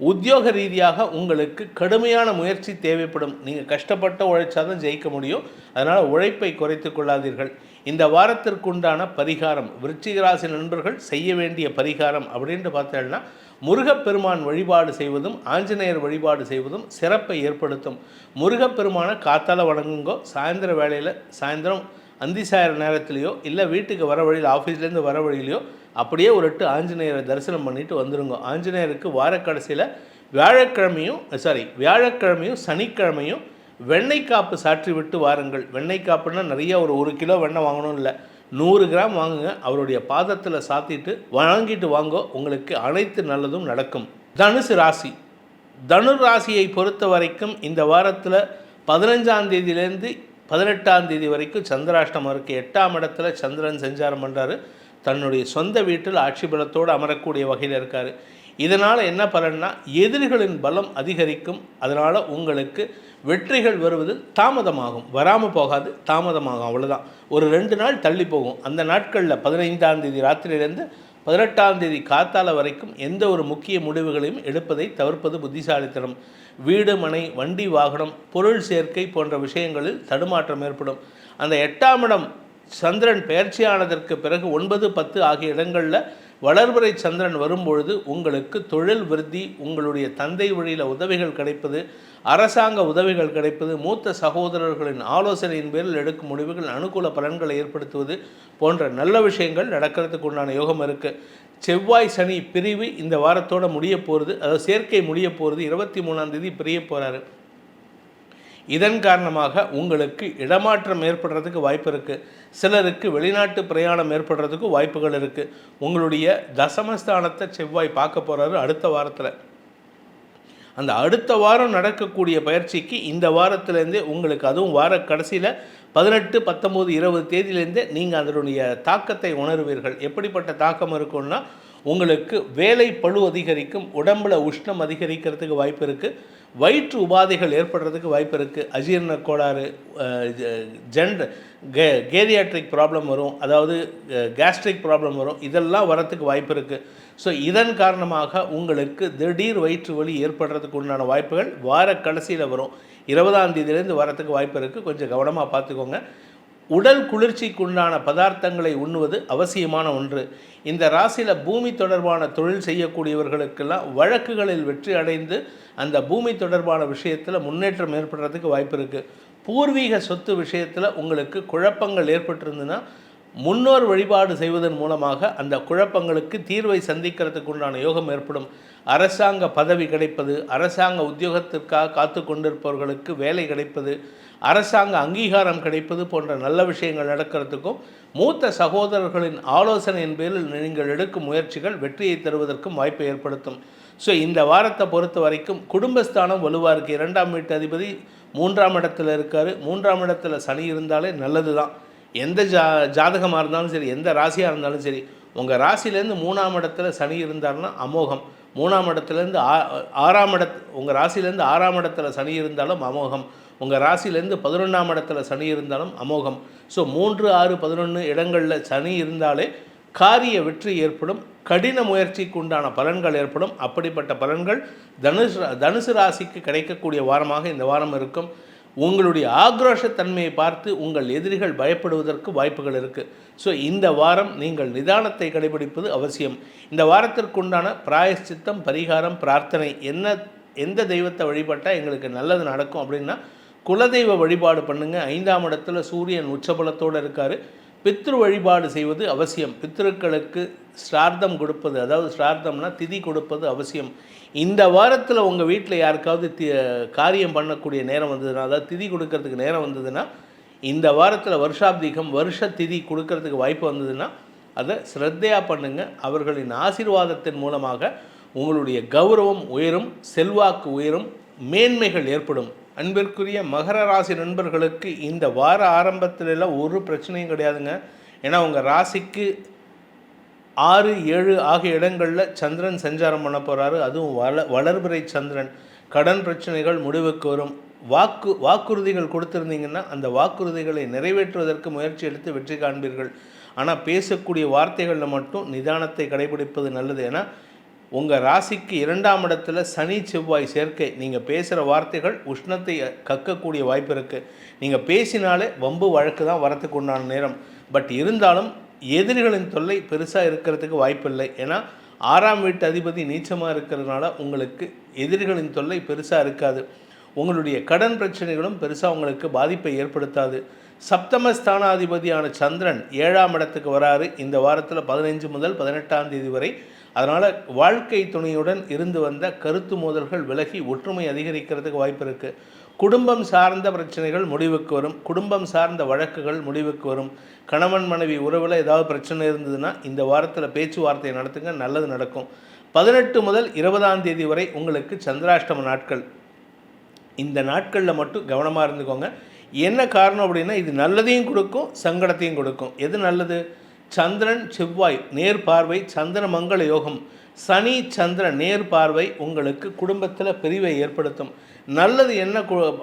உத்தியோக ரீதியாக உங்களுக்கு கடுமையான முயற்சி தேவைப்படும். நீங்கள் கஷ்டப்பட்ட உழைச்சாதான் ஜெயிக்க முடியும். அதனால் உழைப்பை குறைத்து கொள்ளாதீர்கள். இந்த வாரத்திற்குண்டான பரிகாரம், விருச்சிக ராசி நண்பர்கள் செய்ய வேண்டிய பரிகாரம் அப்படின்ட்டு பார்த்தோம்னா முருகப்பெருமான் வழிபாடு செய்வதும் ஆஞ்சநேயர் வழிபாடு செய்வதும் சிறப்பை ஏற்படுத்தும். முருகப்பெருமானை காத்தால வணங்குங்கோ. சாயந்தர வேளையில், சாயந்தரம் அந்திசாயிர நேரத்துலையோ இல்லை வீட்டுக்கு வர வழியில், ஆஃபீஸ்லேருந்து வர வழியிலையோ அப்படியே ஒரு 8 ஆஞ்சநேயரை தரிசனம் பண்ணிவிட்டு வந்துடுங்க. ஆஞ்சநேயருக்கு வாரக்கடைசியில் வியாழக்கிழமையும் சனிக்கிழமையும் வெண்ணெய் காப்பு சாற்றி விட்டு வாருங்கள். வெண்ணெய் காப்புன்னா நிறைய ஒரு 1 கிலோ வெண்ணெய் வாங்கணும் இல்லை, 100 கிராம் வாங்குங்க. அவருடைய பாதத்தில் சாத்திட்டு வாங்கிட்டு வாங்கோ. உங்களுக்கு அனைத்து நல்லதும் நடக்கும். தனுசு ராசியை பொறுத்த வரைக்கும் இந்த வாரத்தில் 15ஆம் தேதியிலேருந்து 18ஆம் தேதி வரைக்கும் சந்திராஷ்டமம் இருக்குது. 8ஆம் இடத்துல சந்திரன் சஞ்சாரம் பண்ணுறாரு. தன்னுடைய சொந்த வீட்டில் ஆட்சி பலத்தோடு அமரக்கூடிய வகையில் இருக்கார். இதனால் என்ன பலன்னா எதிரிகளின் பலம் அதிகரிக்கும். அதனால் உங்களுக்கு வெற்றிகள் வருவதில் தாமதமாகும், வராமல் போகாது, தாமதமாகும், அவ்வளோதான். ஒரு 2 நாள் தள்ளி போகும். அந்த நாட்களில் 15ஆம் தேதி ராத்திரியிலேருந்து 18ஆம் தேதி காத்தால வரைக்கும் எந்த ஒரு முக்கிய முடிவுகளையும் எடுப்பதை தவிர்ப்பது புத்திசாலித்தனம். வீடு, மனை, வண்டி, வாகனம், பொருள் சேர்க்கை போன்ற விஷயங்களில் தடுமாற்றம் ஏற்படும். அந்த 8ஆம் இடம் சந்திரன் பெயர்ச்சியானதற்கு பிறகு 9, 10 ஆகிய இடங்களில் வளர்பிறை சந்திரன் வரும்பொழுது உங்களுக்கு தொழில் விருத்தி, உங்களுடைய தந்தை வழியில் உதவிகள் கிடைப்பது, அரசாங்க உதவிகள் கிடைப்பது, மூத்த சகோதரர்களின் ஆலோசனையின் பேரில் எடுக்கும் முடிவுகள் அனுகூல பலன்களை ஏற்படுத்துவது போன்ற நல்ல விஷயங்கள் நடக்கிறதுக்கு உண்டான யோகம் இருக்குது. செவ்வாய் சனி பிரிவு இந்த வாரத்தோடு முடிய போகிறது, அதாவது சேர்க்கை முடிய போகிறது. 23ஆம் தேதி பிரிய போகிறாரு. இதன் காரணமாக உங்களுக்கு இடமாற்றம் ஏற்படுறதுக்கு வாய்ப்பு இருக்குது. சிலருக்கு வெளிநாட்டு பிரயாணம் ஏற்படுறதுக்கு வாய்ப்புகள் இருக்குது. உங்களுடைய தசமஸ்தானத்தை செவ்வாய் பார்க்க போகிறாரு அடுத்த வாரத்தில். அந்த அடுத்த வாரம் நடக்கக்கூடிய பயிற்சிக்கு இந்த வாரத்திலேருந்தே உங்களுக்கு, அதுவும் வார கடைசியில் 18, 19, 20 தேதியிலேருந்தே நீங்கள் அதனுடைய தாக்கத்தை உணர்வீர்கள். எப்படிப்பட்ட தாக்கம் இருக்குன்னா, உங்களுக்கு வேலை பளு அதிகரிக்கும், உடம்பில் உஷ்ணம் அதிகரிக்கிறதுக்கு வாய்ப்பு இருக்குது, வயிற்று உபாதைகள் ஏற்படுறதுக்கு வாய்ப்பு இருக்குது, அஜீரண கோளாறு, கேரியாட்ரிக் ப்ராப்ளம் வரும், அதாவது கேஸ்ட்ரிக் ப்ராப்ளம் வரும், இதெல்லாம் வரத்துக்கு வாய்ப்பு இருக்குது. ஸோ இதன் காரணமாக உங்களுக்கு திடீர் வயிற்று வலி ஏற்படுறதுக்கு உண்டான வாய்ப்புகள் வார கடைசியில் வரும். 20ஆம் தேதியிலேருந்து வரத்துக்கு வாய்ப்பு இருக்குது. கொஞ்சம் கவனமாக பார்த்துக்கோங்க. உடல் குளிர்ச்சிக்கு உண்டான பதார்த்தங்களை உண்ணுவது அவசியமான ஒன்று. இந்த ராசியில் பூமி தொடர்பான தொழில் செய்யக்கூடியவர்களுக்கெல்லாம் வழக்குகளில் வெற்றி அடைந்து அந்த பூமி தொடர்பான விஷயத்தில் முன்னேற்றம் ஏற்படுறதுக்கு வாய்ப்பு இருக்குது. பூர்வீக சொத்து விஷயத்தில் உங்களுக்கு குழப்பங்கள் ஏற்பட்டிருந்துன்னா முன்னோர் வழிபாடு செய்வதன் மூலமாக அந்த குழப்பங்களுக்கு தீர்வை சந்திக்கிறதுக்கு உண்டான யோகம் ஏற்படும். அரசாங்க பதவி கிடைப்பது, அரசாங்க உத்தியோகத்திற்காக காத்து கொண்டிருப்பவர்களுக்கு வேலை கிடைப்பது, அரசாங்க அங்கீகாரம் கிடைப்பது போன்ற நல்ல விஷயங்கள் நடக்கிறதுக்கும், மூத்த சகோதரர்களின் ஆலோசனையின் பேரில் நீங்கள் எடுக்கும் முயற்சிகள் வெற்றியை தருவதற்கும் வாய்ப்பை ஏற்படுத்தும். ஸோ இந்த வாரத்தை பொறுத்த வரைக்கும் குடும்பஸ்தானம் வலுவாக இருக்குது. 2ஆம் வீட்டு அதிபதி 3ஆம் இடத்துல இருக்கார். 3ஆம் இடத்துல சனி இருந்தாலே நல்லது தான். எந்த ஜாதகமாக இருந்தாலும் சரி, எந்த ராசியாக இருந்தாலும் சரி, உங்கள் ராசியிலேருந்து 3ஆம் இடத்துல சனி இருந்தாருன்னா அமோகம். 3ஆம் இடத்துலேருந்து 6ஆம் உங்கள் ராசியிலேருந்து 6ஆம் இடத்துல சனி இருந்தாலும் அமோகம். உங்கள் ராசியிலேருந்து 11ஆம் இடத்துல சனி இருந்தாலும் அமோகம். ஸோ 3, 6, 11 இடங்களில் சனி இருந்தாலே காரிய வெற்றி ஏற்படும், கடின முயற்சிக்கு உண்டான பலன்கள் ஏற்படும். அப்படிப்பட்ட பலன்கள் தனுசு ராசிக்கு கிடைக்கக்கூடிய வாரமாக இந்த வாரம் இருக்கும். உங்களுடைய ஆக்ரோஷத்தன்மையை பார்த்து உங்கள் எதிரிகள் பயப்படுவதற்கு வாய்ப்புகள் இருக்குது. ஸோ இந்த வாரம் நீங்கள் நிதானத்தை கடைபிடிப்பது அவசியம். இந்த வாரத்திற்குண்டான பிராயஷ்சித்தம், பரிகாரம், பிரார்த்தனை எந்த தெய்வத்தை வழிபட்டால் எங்களுக்கு நல்லது நடக்கும் அப்படின்னா குலதெய்வ வழிபாடு பண்ணுங்கள். 5ஆம் இடத்துல சூரியன் உச்சபலத்தோடு இருக்கார். பித்ரு வழிபாடு செய்வது அவசியம். பித்ருக்களுக்கு ஸ்ரார்த்தம் கொடுப்பது, அதாவது ஸ்ரார்த்தம்னா திதி கொடுப்பது அவசியம். இந்த வாரத்தில் உங்கள் வீட்டில் யாருக்காவது காரியம் பண்ணக்கூடிய நேரம் வந்ததுன்னா, அதாவது திதி கொடுக்கறதுக்கு நேரம் வந்ததுன்னா, இந்த வாரத்தில் வருஷாப்திகம், வருஷ திதி கொடுக்கறதுக்கு வாய்ப்பு வந்ததுன்னா அதை ஸ்ரத்தையாக பண்ணுங்கள். அவர்களின் ஆசீர்வாதத்தின் மூலமாக உங்களுடைய கௌரவம் உயரும், செல்வாக்கு உயரும், மேன்மைகள் ஏற்படும். அன்பிற்குரிய மகர ராசி நண்பர்களுக்கு இந்த வார ஆரம்பத்திலெல்லாம் ஒரு பிரச்சனையும் கிடையாதுங்க. ஏன்னா உங்கள் ராசிக்கு 6, 7 ஆகிய இடங்களில் சந்திரன் சஞ்சாரம் பண்ண போகிறாரு. அதுவும் வளர்பிறை சந்திரன். கடன் பிரச்சனைகள் முடிவுக்கு வரும். வாக்குறுதிகள் கொடுத்துருந்தீங்கன்னா அந்த வாக்குறுதிகளை நிறைவேற்றுவதற்கு முயற்சி எடுத்து வெற்றி காண்பீர்கள். ஆனால் பேசக்கூடிய வார்த்தைகளில் மட்டும் நிதானத்தை கடைபிடிப்பது நல்லது. ஏன்னா உங்கள் ராசிக்கு 2ஆம் இடத்துல சனி செவ்வாய் சேர்க்கை. நீங்கள் பேசுகிற வார்த்தைகள் உஷ்ணத்தை கக்கக்கூடிய வாய்ப்பு இருக்குது. நீங்கள் பேசினாலே வம்பு வழக்கு தான் வரத்துக்கு உண்டான நேரம். பட் இருந்தாலும் எதிரிகளின் தொல்லை பெருசாக இருக்கிறதுக்கு வாய்ப்பில்லை. ஏன்னா 6ஆம் வீட்டு அதிபதி நீச்சமாக இருக்கிறதுனால உங்களுக்கு எதிரிகளின் தொல்லை பெருசாக இருக்காது. உங்களுடைய கடன் பிரச்சனைகளும் பெருசாக உங்களுக்கு பாதிப்பை ஏற்படுத்தாது. சப்தமஸ்தானாதிபதியான சந்திரன் 7ஆம் இடத்துக்கு வராரு இந்த வாரத்தில் 15 முதல் 18ஆம் தேதி வரை. அதனால் வாழ்க்கை துணையுடன் இருந்து வந்த கருத்து மோதல்கள் விலகி ஒற்றுமை அதிகரிக்கிறதுக்கு வாய்ப்பு இருக்குது. குடும்பம் சார்ந்த பிரச்சனைகள் முடிவுக்கு வரும். குடும்பம் சார்ந்த வழக்குகள் முடிவுக்கு வரும். கணவன் மனைவி உறவில் ஏதாவது பிரச்சனை இருந்ததுன்னா இந்த வாரத்தில் பேச்சுவார்த்தை நடத்துங்க, நல்லது நடக்கும். 18 முதல் 20ஆம் தேதி வரை உங்களுக்கு சந்திராஷ்டம நாட்கள். இந்த நாட்களில் மட்டும் கவனமாக இருந்துக்கோங்க. என்ன காரணம் அப்படின்னா இது நல்லதையும் கொடுக்கும், சங்கடத்தையும் கொடுக்கும். எது நல்லது? சந்திரன் செவ்வாய் நேர் பார்வை சந்திர மங்கள யோகம், சனி சந்திர நேர் பார்வை உங்களுக்கு குடும்பத்தில் பிரிவை ஏற்படுத்தும். நல்லது என்ன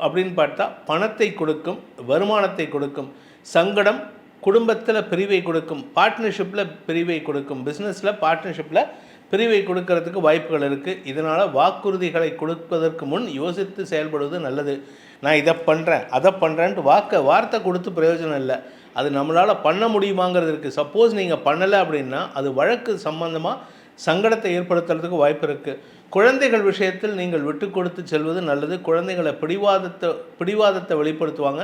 அப்படின்னு பார்த்தா பணத்தை கொடுக்கும், வருமானத்தை கொடுக்கும். சங்கடம் குடும்பத்தில் பிரிவை கொடுக்கும், பார்ட்னர்ஷிப்பில் பிரிவை கொடுக்கும், பிஸ்னஸில் பார்ட்னர்ஷிப்பில் பிரிவை கொடுக்கறதுக்கு வாய்ப்புகள் இருக்குது. இதனால் வாக்குறுதிகளை கொடுப்பதற்கு முன் யோசித்து செயல்படுவது நல்லது. நான் இதை பண்ணுறேன் அதை பண்ணுறேன்ட்டு வார்த்தை கொடுத்து பிரயோஜனம் இல்லை. அது நம்மளால் பண்ண முடியுமாங்கிறது இருக்குது. சப்போஸ் நீங்கள் பண்ணலை அப்படின்னா அது வழக்கு சம்பந்தமாக சங்கடத்தை ஏற்படுத்துறதுக்கு வாய்ப்பு இருக்குது. குழந்தைகள் விஷயத்தில் நீங்கள் விட்டு கொடுத்து செல்வது நல்லது. குழந்தைகளை பிடிவாதத்தை வெளிப்படுத்துவாங்க,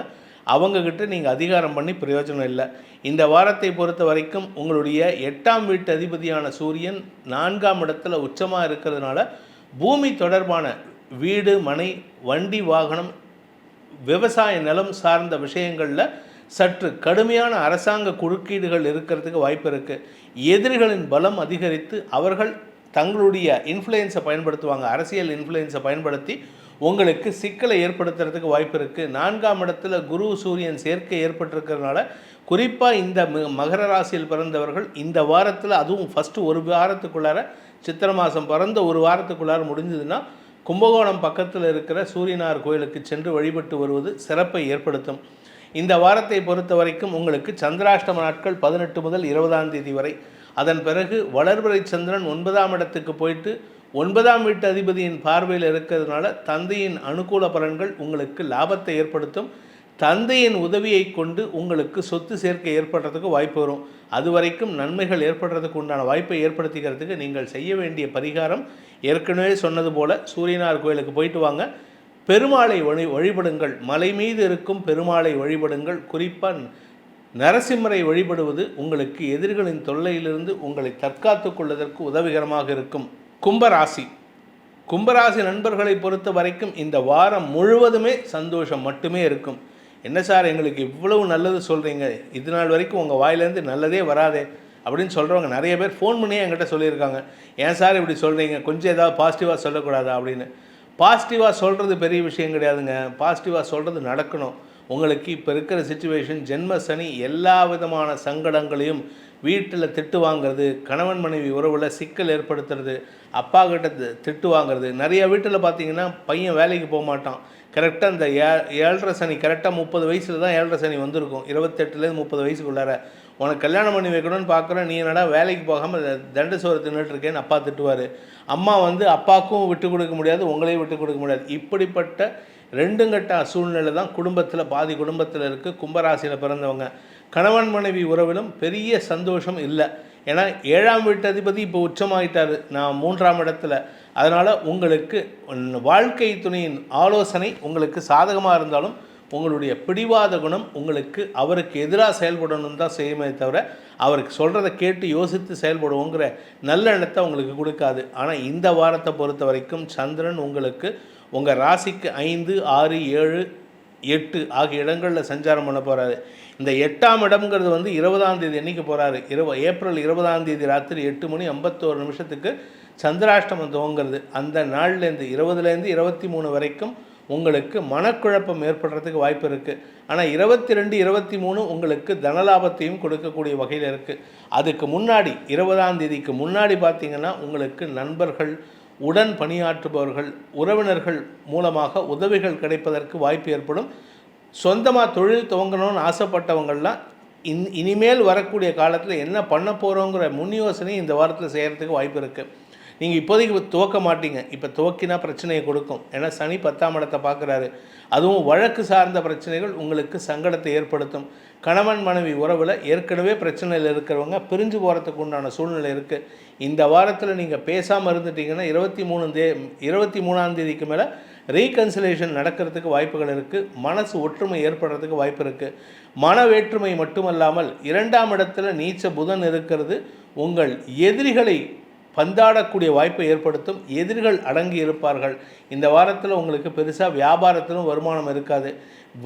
அவங்கக்கிட்ட நீங்கள் அதிகாரம் பண்ணி பிரயோஜனம் இல்லை. இந்த வாரத்தை பொறுத்த வரைக்கும் உங்களுடைய 8ஆம் வீட்டு அதிபதியான சூரியன் 4ஆம் இடத்துல உச்சமாக இருக்கிறதுனால பூமி தொடர்பான வீடு மனை வண்டி வாகனம் விவசாய நிலம் சார்ந்த விஷயங்களில் சற்று கடுமையான அரசாங்க குறுக்கீடுகள் இருக்கிறதுக்கு வாய்ப்பு இருக்குது. எதிரிகளின் பலம் அதிகரித்து அவர்கள் தங்களுடைய இன்ஃப்ளூயன்ஸை பயன்படுத்துவாங்க, அரசியல் இன்ஃப்ளூயன்ஸை பயன்படுத்தி உங்களுக்கு சிக்கலை ஏற்படுத்துறதுக்கு வாய்ப்பு இருக்குது. 4ஆம் இடத்துல குரு சூரியன் சேர்க்கை ஏற்பட்டிருக்கிறதுனால குறிப்பாக இந்த மகர ராசியில் பிறந்தவர்கள் இந்த வாரத்தில், அதுவும் ஃபஸ்ட்டு ஒரு வாரத்துக்குள்ளார சித்திரை மாதம் பிறந்த ஒரு வாரத்துக்குள்ளார முடிஞ்சதுன்னா கும்பகோணம் பக்கத்தில் இருக்கிற சூரியனார் கோயிலுக்கு சென்று வழிபட்டு வருவது சிறப்பை ஏற்படுத்தும். இந்த வாரத்தை பொறுத்த வரைக்கும் உங்களுக்கு சந்திராஷ்டம நாட்கள் 18 முதல் 20ஆம் தேதி வரை. அதன் பிறகு வளர்பிறை சந்திரன் 9ஆம் இடத்துக்கு போயிட்டு 9ஆம் வீட்டு அதிபதியின் பார்வையில் இருக்கிறதுனால தந்தையின் அனுகூல பலன்கள் உங்களுக்கு லாபத்தை ஏற்படுத்தும். தந்தையின் உதவியை கொண்டு உங்களுக்கு சொத்து சேர்க்கை ஏற்படுறதுக்கு வாய்ப்பு வரும். அது வரைக்கும் நன்மைகள் ஏற்படுறதுக்கு உண்டான வாய்ப்பை ஏற்படுத்திக்கிறதுக்கு நீங்கள் செய்ய வேண்டிய பரிகாரம் ஏற்கனவே சொன்னது போல் சூரியனார் கோயிலுக்கு போயிட்டு வாங்க, பெருமாளை வழிபடுங்கள். மலை மீது இருக்கும் பெருமாளை வழிபடுங்கள். குறிப்பாக நரசிம்மரை வழிபடுவது உங்களுக்கு எதிரிகளின் தொல்லையிலிருந்து உங்களை தற்காத்து கொள்வதற்கு உதவிகரமாக இருக்கும். கும்பராசி நண்பர்களை பொறுத்த வரைக்கும் இந்த வாரம் முழுவதுமே சந்தோஷம் மட்டுமே இருக்கும். என்ன சார் எங்களுக்கு இவ்வளவு நல்லது சொல்கிறீங்க, இது நாள் வரைக்கும் உங்கள் வாயிலேருந்து நல்லதே வராதே அப்படின்னு சொல்கிறவங்க நிறைய பேர் ஃபோன் பண்ணியே என்கிட்ட சொல்லியிருக்காங்க. ஏன் சார் இப்படி சொல்கிறீங்க, கொஞ்சம் ஏதாவது பாசிட்டிவாக சொல்லக்கூடாதா அப்படின்னு. பாசிட்டிவாக சொல்கிறது பெரிய விஷயம் கிடையாதுங்க. பாசிட்டிவாக சொல்கிறது நடக்கணும். உங்களுக்கு இப்போ இருக்கிற சிச்சுவேஷன் ஜென்ம சனி எல்லா விதமான சங்கடங்களையும், வீட்டில் திட்டு வாங்கிறது, கணவன் மனைவி உறவில் சிக்கல் ஏற்படுத்துறது, அப்பா கிட்ட திட்டு வாங்கிறது. நிறைய வீட்டில் பார்த்தீங்கன்னா பையன் வேலைக்கு போக மாட்டான். கரெக்டாக இந்த 7.5 சனி கரெக்டாக 30 வயசில் தான் 7.5 சனி வந்திருக்கும். 28லேருந்து 30 வயசுக்குள்ளார உனக்கு கல்யாணம் பண்ணி வைக்கணும்னு பார்க்குறேன், நீ என்னடா வேலைக்கு போகாமல் தண்ட சோறு தின்னுட்டு இருக்கேன்னு அப்பா திட்டுவார். அம்மா அப்பாவுக்கும் விட்டு கொடுக்க முடியாது, உங்களையும் விட்டு கொடுக்க முடியாது. இப்படிப்பட்ட 2 கட்ட சூழ்நிலை தான் குடும்பத்தில் பாதி குடும்பத்தில் இருக்குது. கும்பராசியில் பிறந்தவங்க கணவன் மனைவி உறவிலும் பெரிய சந்தோஷம் இல்லை. ஏன்னா 7ஆம் வீட்டு அதிபதி இப்போ உச்சமாகிட்டார், நான் 3ஆம் இடத்துல. அதனால் உங்களுக்கு வாழ்க்கை துணையின் ஆலோசனை உங்களுக்கு சாதகமாக இருந்தாலும் உங்களுடைய பிடிவாத குணம் உங்களுக்கு அவருக்கு எதிராக செயல்படணும் தான் செய்யுமே தவிர அவருக்கு சொல்கிறத கேட்டு யோசித்து செயல்படுவோங்கிற நல்ல எண்ணத்தை உங்களுக்கு கொடுக்காது. ஆனால் இந்த வாரத்தை பொறுத்த வரைக்கும் சந்திரன் உங்களுக்கு உங்கள் ராசிக்கு 5, 6, 7, 8 ஆகிய இடங்களில் சஞ்சாரம் பண்ண போகிறாரு. இந்த 8ஆம் இடம்ங்கிறது 20ஆம் தேதி அன்றைக்கி போகிறாரு. ஏப்ரல் 20ஆம் தேதி ராத்திரி 8:51 சந்திராஷ்டமம் துவங்கிறது. அந்த நாள்லேருந்து 20லேருந்து 23 வரைக்கும் உங்களுக்கு மனக்குழப்பம் ஏற்படுறதுக்கு வாய்ப்பு இருக்குது. ஆனால் 22, 23 உங்களுக்கு தனலாபத்தையும் கொடுக்கக்கூடிய வகையில் இருக்குது. அதுக்கு முன்னாடி 20ஆம் தேதிக்கு முன்னாடி பார்த்திங்கன்னா உங்களுக்கு நண்பர்கள், உடன் பணியாற்றுபவர்கள், உறவினர்கள் மூலமாக உதவிகள் கிடைப்பதற்கு வாய்ப்பு ஏற்படும். சொந்தமாக தொழில் துவங்கணும்னு ஆசைப்பட்டவங்கள்லாம் இனிமேல் வரக்கூடிய காலத்தில் என்ன பண்ண போகிறோங்கிற முன் யோசனை இந்த வாரத்தில் செய்கிறதுக்கு வாய்ப்பு இருக்குது. நீங்கள் இப்போதைக்கு துவக்க மாட்டீங்க, இப்போ துவக்கினா பிரச்சனையை கொடுக்கும். ஏன்னா சனி 10ஆம் இடத்தை பார்க்குறாரு. அதுவும் வழக்கு சார்ந்த பிரச்சனைகள் உங்களுக்கு சங்கடத்தை ஏற்படுத்தும். கணவன் மனைவி உறவில் ஏற்கனவே பிரச்சனையில் இருக்கிறவங்க பிரிஞ்சு போகிறதுக்கு உண்டான சூழ்நிலை இருக்குது. இந்த வாரத்தில் நீங்கள் பேசாமல் இருந்துட்டிங்கன்னா 23ஆம் தேதிக்கு மேலே ரீகன்சிலேஷன் நடக்கிறதுக்கு வாய்ப்புகள் இருக்குது. மனசு ஒற்றுமை ஏற்படுறதுக்கு வாய்ப்பு இருக்குது. மன வேற்றுமை மட்டுமல்லாமல் 2ஆம் இடத்துல நீச்ச புதன் இருக்கிறது உங்கள் எதிரிகளை பந்தாடக்கூடிய வாய்ப்பை ஏற்படுத்தும். எதிரிகள் அடங்கி இருப்பார்கள். இந்த வாரத்தில் உங்களுக்கு பெருசாக வியாபாரத்திலும் வருமானம் இருக்காது.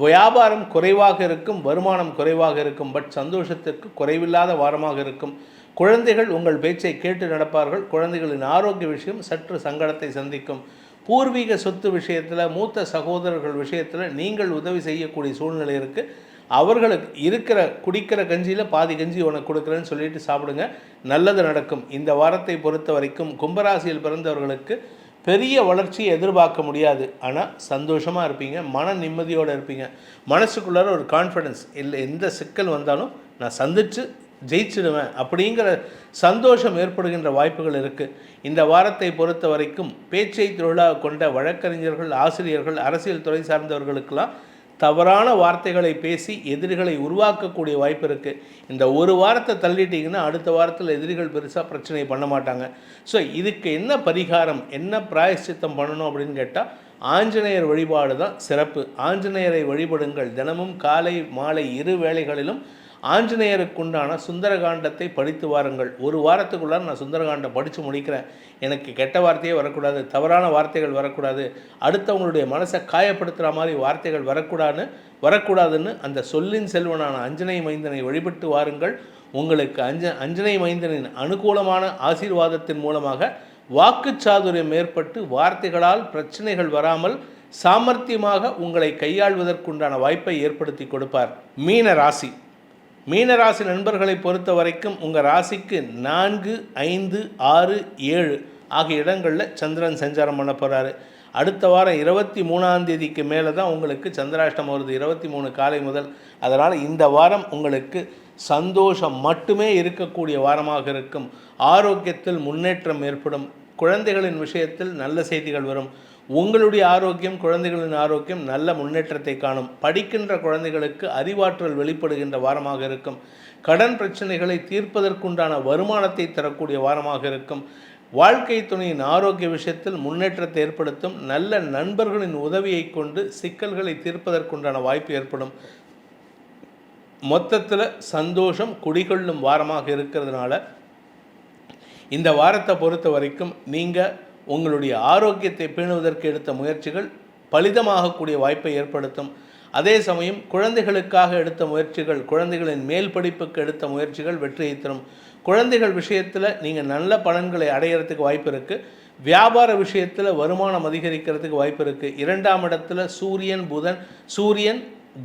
வியாபாரம் குறைவாக இருக்கும், வருமானம் குறைவாக இருக்கும். பட் சந்தோஷத்திற்கு குறைவில்லாத வாரமாக இருக்கும். குழந்தைகள் உங்கள் பேச்சை கேட்டு நடப்பார்கள். குழந்தைகளின் ஆரோக்கிய விஷயம் சற்று சங்கடத்தை சந்திக்கும். பூர்வீக சொத்து விஷயத்தில், மூத்த சகோதரர்கள் விஷயத்தில் நீங்கள் உதவி செய்யக்கூடிய சூழ்நிலை இருக்குது. அவர்களுக்கு இருக்கிற குடிக்கிற கஞ்சியில் பாதி கஞ்சி உனக்கு கொடுக்குறேன்னு சொல்லிட்டு சாப்பிடுங்க, நல்லது நடக்கும். இந்த வாரத்தை பொறுத்த வரைக்கும் கும்பராசியில் பிறந்தவர்களுக்கு பெரிய வளர்ச்சியை எதிர்பார்க்க முடியாது. ஆனால் சந்தோஷமாக இருப்பீங்க, மன நிம்மதியோடு இருப்பீங்க. மனசுக்குள்ளார ஒரு கான்ஃபிடென்ஸ், இல்லை எந்த சிக்கல் வந்தாலும் நான் சந்தித்து ஜெயிச்சிடுவேன் அப்படிங்கிற சந்தோஷம் ஏற்படுகின்ற வாய்ப்புகள் இருக்குது. இந்த வாரத்தை பொறுத்த வரைக்கும் பேச்சை தொழிலாக கொண்ட வழக்கறிஞர்கள், ஆசிரியர்கள், அரசியல் துறை சார்ந்தவர்களுக்கெல்லாம் தவறான வார்த்தைகளை பேசி எதிரிகளை உருவாக்கக்கூடிய வாய்ப்பு இருக்குது. இந்த ஒரு வாரத்தை தள்ளிட்டிங்கன்னா அடுத்த வாரத்தில் எதிரிகள் பெருசாக பிரச்சனை பண்ண மாட்டாங்க. ஸோ இதுக்கு என்ன பரிகாரம், என்ன பிராயச்சித்தம் பண்ணணும் அப்படின்னு கேட்டால் ஆஞ்சநேயர் வழிபாடு தான் சிறப்பு. ஆஞ்சநேயரை வழிபடுங்கள். தினமும் காலை மாலை இரு வேளைகளிலும் ஆஞ்சநேயருக்குண்டான சுந்தரகாண்டத்தை படித்து வாருங்கள். ஒரு வாரத்துக்குள்ளார நான் சுந்தரகாண்டம் படித்து முடிக்கிறேன், எனக்கு கெட்ட வார்த்தையே வரக்கூடாது, தவறான வார்த்தைகள் வரக்கூடாது, அடுத்தவங்களுடைய மனசை காயப்படுத்துகிற மாதிரி வார்த்தைகள் வரக்கூடாதுன்னு அந்த சொல்லின் செல்வனான அஞ்சனை மைந்தனை வழிபட்டு வாருங்கள். உங்களுக்கு அஞ்சனை மைந்தனின் அனுகூலமான ஆசீர்வாதத்தின் மூலமாக வாக்குச்சாதுரியம் ஏற்பட்டு வார்த்தைகளால் பிரச்சனைகள் வராமல் சாமர்த்தியமாக உங்களை கையாள்வதற்குண்டான வாய்ப்பை ஏற்படுத்தி கொடுப்பார். மீனராசி நண்பர்களை பொறுத்த வரைக்கும் உங்கள் ராசிக்கு 4, 5, 6, 7 ஆகிய இடங்களில் சந்திரன் சஞ்சாரம் பண்ண போகிறாரு. அடுத்த வாரம் 23ஆம் தேதிக்கு மேலே தான் உங்களுக்கு சந்திராஷ்டமம் வருது, 23 காலை முதல். அதனால் இந்த வாரம் உங்களுக்கு சந்தோஷம் மட்டுமே இருக்கக்கூடிய வாரமாக இருக்கும். ஆரோக்கியத்தில் முன்னேற்றம் ஏற்படும். குழந்தைகளின் விஷயத்தில் நல்ல செய்திகள் வரும். உங்களுடைய ஆரோக்கியம், குழந்தைகளின் ஆரோக்கியம் நல்ல முன்னேற்றத்தை காணும். படிக்கின்ற குழந்தைகளுக்கு அறிவாற்றல் வெளிப்படுகின்ற வாரமாக இருக்கும். கடன் பிரச்சனைகளை தீர்ப்பதற்குண்டான வருமானத்தை தரக்கூடிய வாரமாக இருக்கும். வாழ்க்கை துணையின் ஆரோக்கிய விஷயத்தில் முன்னேற்றத்தை ஏற்படுத்தும். நல்ல நண்பர்களின் உதவியை கொண்டு சிக்கல்களை தீர்ப்பதற்குண்டான வாய்ப்பு ஏற்படும். மொத்தத்தில் சந்தோஷம் குடிகொள்ளும் வாரமாக இருக்கிறதுனால இந்த வாரத்தை பொறுத்த வரைக்கும் நீங்கள் உங்களுடைய ஆரோக்கியத்தை பேணுவதற்கு எடுத்த முயற்சிகள் பலிதமாகக்கூடிய வாய்ப்பை ஏற்படுத்தும். அதே சமயம் குழந்தைகளுக்காக எடுத்த முயற்சிகள், குழந்தைகளின் மேல் படிப்புக்கு எடுத்த முயற்சிகள் வெற்றியை தரும். குழந்தைகள் விஷயத்தில் நீங்கள் நல்ல பலன்களை அடையிறதுக்கு வாய்ப்பு இருக்குது. வியாபார விஷயத்தில் வருமானம் அதிகரிக்கிறதுக்கு வாய்ப்பு இருக்குது. 2ஆம் இடத்துல சூரியன்,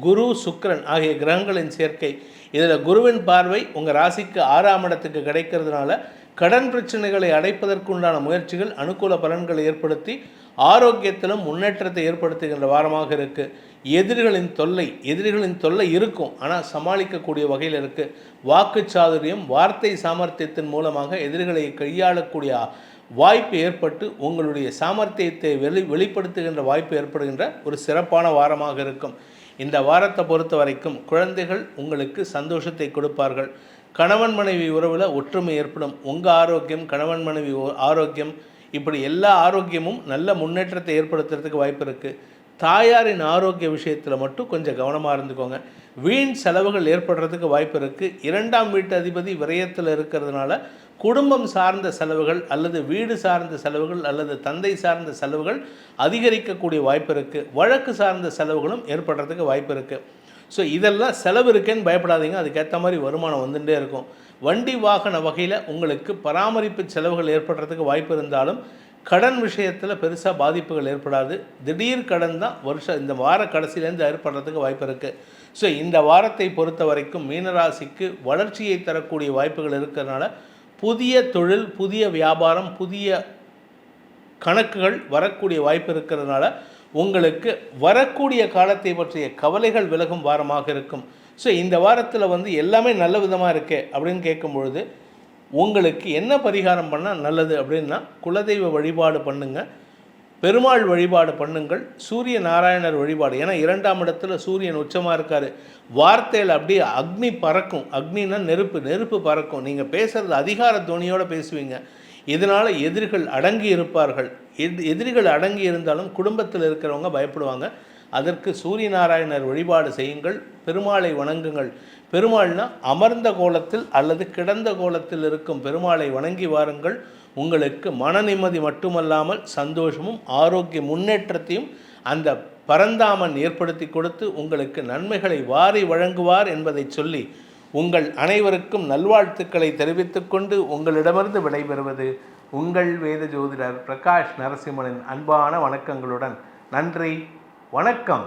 குரு, சுக்கிரன் ஆகிய கிரகங்களின் சேர்க்கை. இதில் குருவின் பார்வை உங்கள் ராசிக்கு 6ஆம் இடத்துக்கு கிடைக்கிறதுனால கடன் பிரச்சனைகளை அடைப்பதற்குண்டான முயற்சிகள் அனுகூல பலன்களை ஏற்படுத்தி ஆரோக்கியத்திலும் முன்னேற்றத்தை ஏற்படுத்துகின்ற வாரமாக இருக்குது. எதிரிகளின் தொல்லை இருக்கும், ஆனால் சமாளிக்கக்கூடிய வகையில் இருக்குது. வாக்குச்சாதுரியம், வார்த்தை சாமர்த்தியத்தின் மூலமாக எதிரிகளை கையாளக்கூடிய வாய்ப்பு ஏற்பட்டு உங்களுடைய சாமர்த்தியத்தை வெளிப்படுத்துகின்ற வாய்ப்பு ஏற்படுகின்ற ஒரு சிறப்பான வாரமாக இருக்கும். இந்த வாரத்தை பொறுத்த வரைக்கும் குழந்தைகள் உங்களுக்கு சந்தோஷத்தை கொடுப்பார்கள். கணவன் மனைவி உறவில் ஒற்றுமை ஏற்படும். உங்கள் ஆரோக்கியம், கணவன் மனைவி ஆரோக்கியம், இப்படி எல்லா ஆரோக்கியமும் நல்ல முன்னேற்றத்தை ஏற்படுத்துறதுக்கு வாய்ப்பு இருக்குது. தாயாரின் ஆரோக்கிய விஷயத்தில் மட்டும் கொஞ்சம் கவனமாக இருந்துக்கோங்க. வீண் செலவுகள் ஏற்படுறதுக்கு வாய்ப்பு இருக்குது. 2ஆம் வீட்டு அதிபதி விரயத்தில் இருக்கிறதுனால குடும்பம் சார்ந்த செலவுகள் அல்லது வீடு சார்ந்த செலவுகள் அல்லது தந்தை சார்ந்த செலவுகள் அதிகரிக்கக்கூடிய வாய்ப்பு இருக்குது. வழக்கு சார்ந்த செலவுகளும் ஏற்படுறதுக்கு வாய்ப்பு இருக்குது. ஸோ இதெல்லாம் செலவு இருக்கேன்னு பயப்படாதீங்க, அதுக்கேற்ற மாதிரி வருமானம் வந்துகிட்டே இருக்கும். வண்டி வாகன வகையில் உங்களுக்கு பராமரிப்பு செலவுகள் ஏற்படுறதுக்கு வாய்ப்பு இருந்தாலும் கடன் விஷயத்தில் பெருசாக பாதிப்புகள் ஏற்படாது. திடீர் கடன் தான் இந்த வார கடைசியிலேருந்து ஏற்படுறதுக்கு வாய்ப்பு இருக்குது. ஸோ இந்த வாரத்தை பொறுத்த வரைக்கும் மீனராசிக்கு வளர்ச்சியை தரக்கூடிய வாய்ப்புகள் இருக்கிறதுனால புதிய தொழில், புதிய வியாபாரம், புதிய கணக்குகள் வரக்கூடிய வாய்ப்பு இருக்கிறதுனால உங்களுக்கு வரக்கூடிய காலத்தை பற்றிய கவலைகள் விலகும் வாரமாக இருக்கும். ஸோ இந்த வாரத்தில் எல்லாமே நல்ல விதமாக இருக்கே அப்படின்னு கேட்கும் பொழுது உங்களுக்கு என்ன பரிகாரம் பண்ணால் நல்லது அப்படின்னா, குலதெய்வ வழிபாடு பண்ணுங்கள், பெருமாள் வழிபாடு பண்ணுங்கள், சூரிய நாராயணர் வழிபாடு. ஏன்னா 2ஆம் இடத்துல சூரியன் உச்சமாக இருக்கார். வார்த்தையில் அப்படியே அக்னி பறக்கும். அக்னின்னா நெருப்பு பறக்கும். நீங்கள் பேசுகிறது அதிகார துணியோடு பேசுவீங்க. இதனால் எதிரிகள் அடங்கி இருப்பார்கள். எதிரிகள் அடங்கி இருந்தாலும் குடும்பத்தில் இருக்கிறவங்க பயப்படுவாங்க. அதற்கு சூரிய நாராயணர் வழிபாடு செய்யுங்கள், பெருமாளை வணங்குங்கள். பெருமாள்னா அமர்ந்த கோலத்தில் அல்லது கிடந்த கோலத்தில் இருக்கும் பெருமாளை வணங்கி வாருங்கள். உங்களுக்கு மன நிம்மதி மட்டுமல்லாமல் சந்தோஷமும் ஆரோக்கிய முன்னேற்றத்தையும் அந்த பரந்தாமன் ஏற்படுத்தி கொடுத்து உங்களுக்கு நன்மைகளை வாரி வழங்குவார் என்பதை சொல்லி உங்கள் அனைவருக்கும் நல்வாழ்த்துக்களை தெரிவித்துக்கொண்டு உங்களிடமிருந்து விடைபெறுவது உங்கள் வேத ஜோதிடர் பிரகாஷ் நரசிம்மனின் அன்பான வணக்கங்களுடன். நன்றி, வணக்கம்.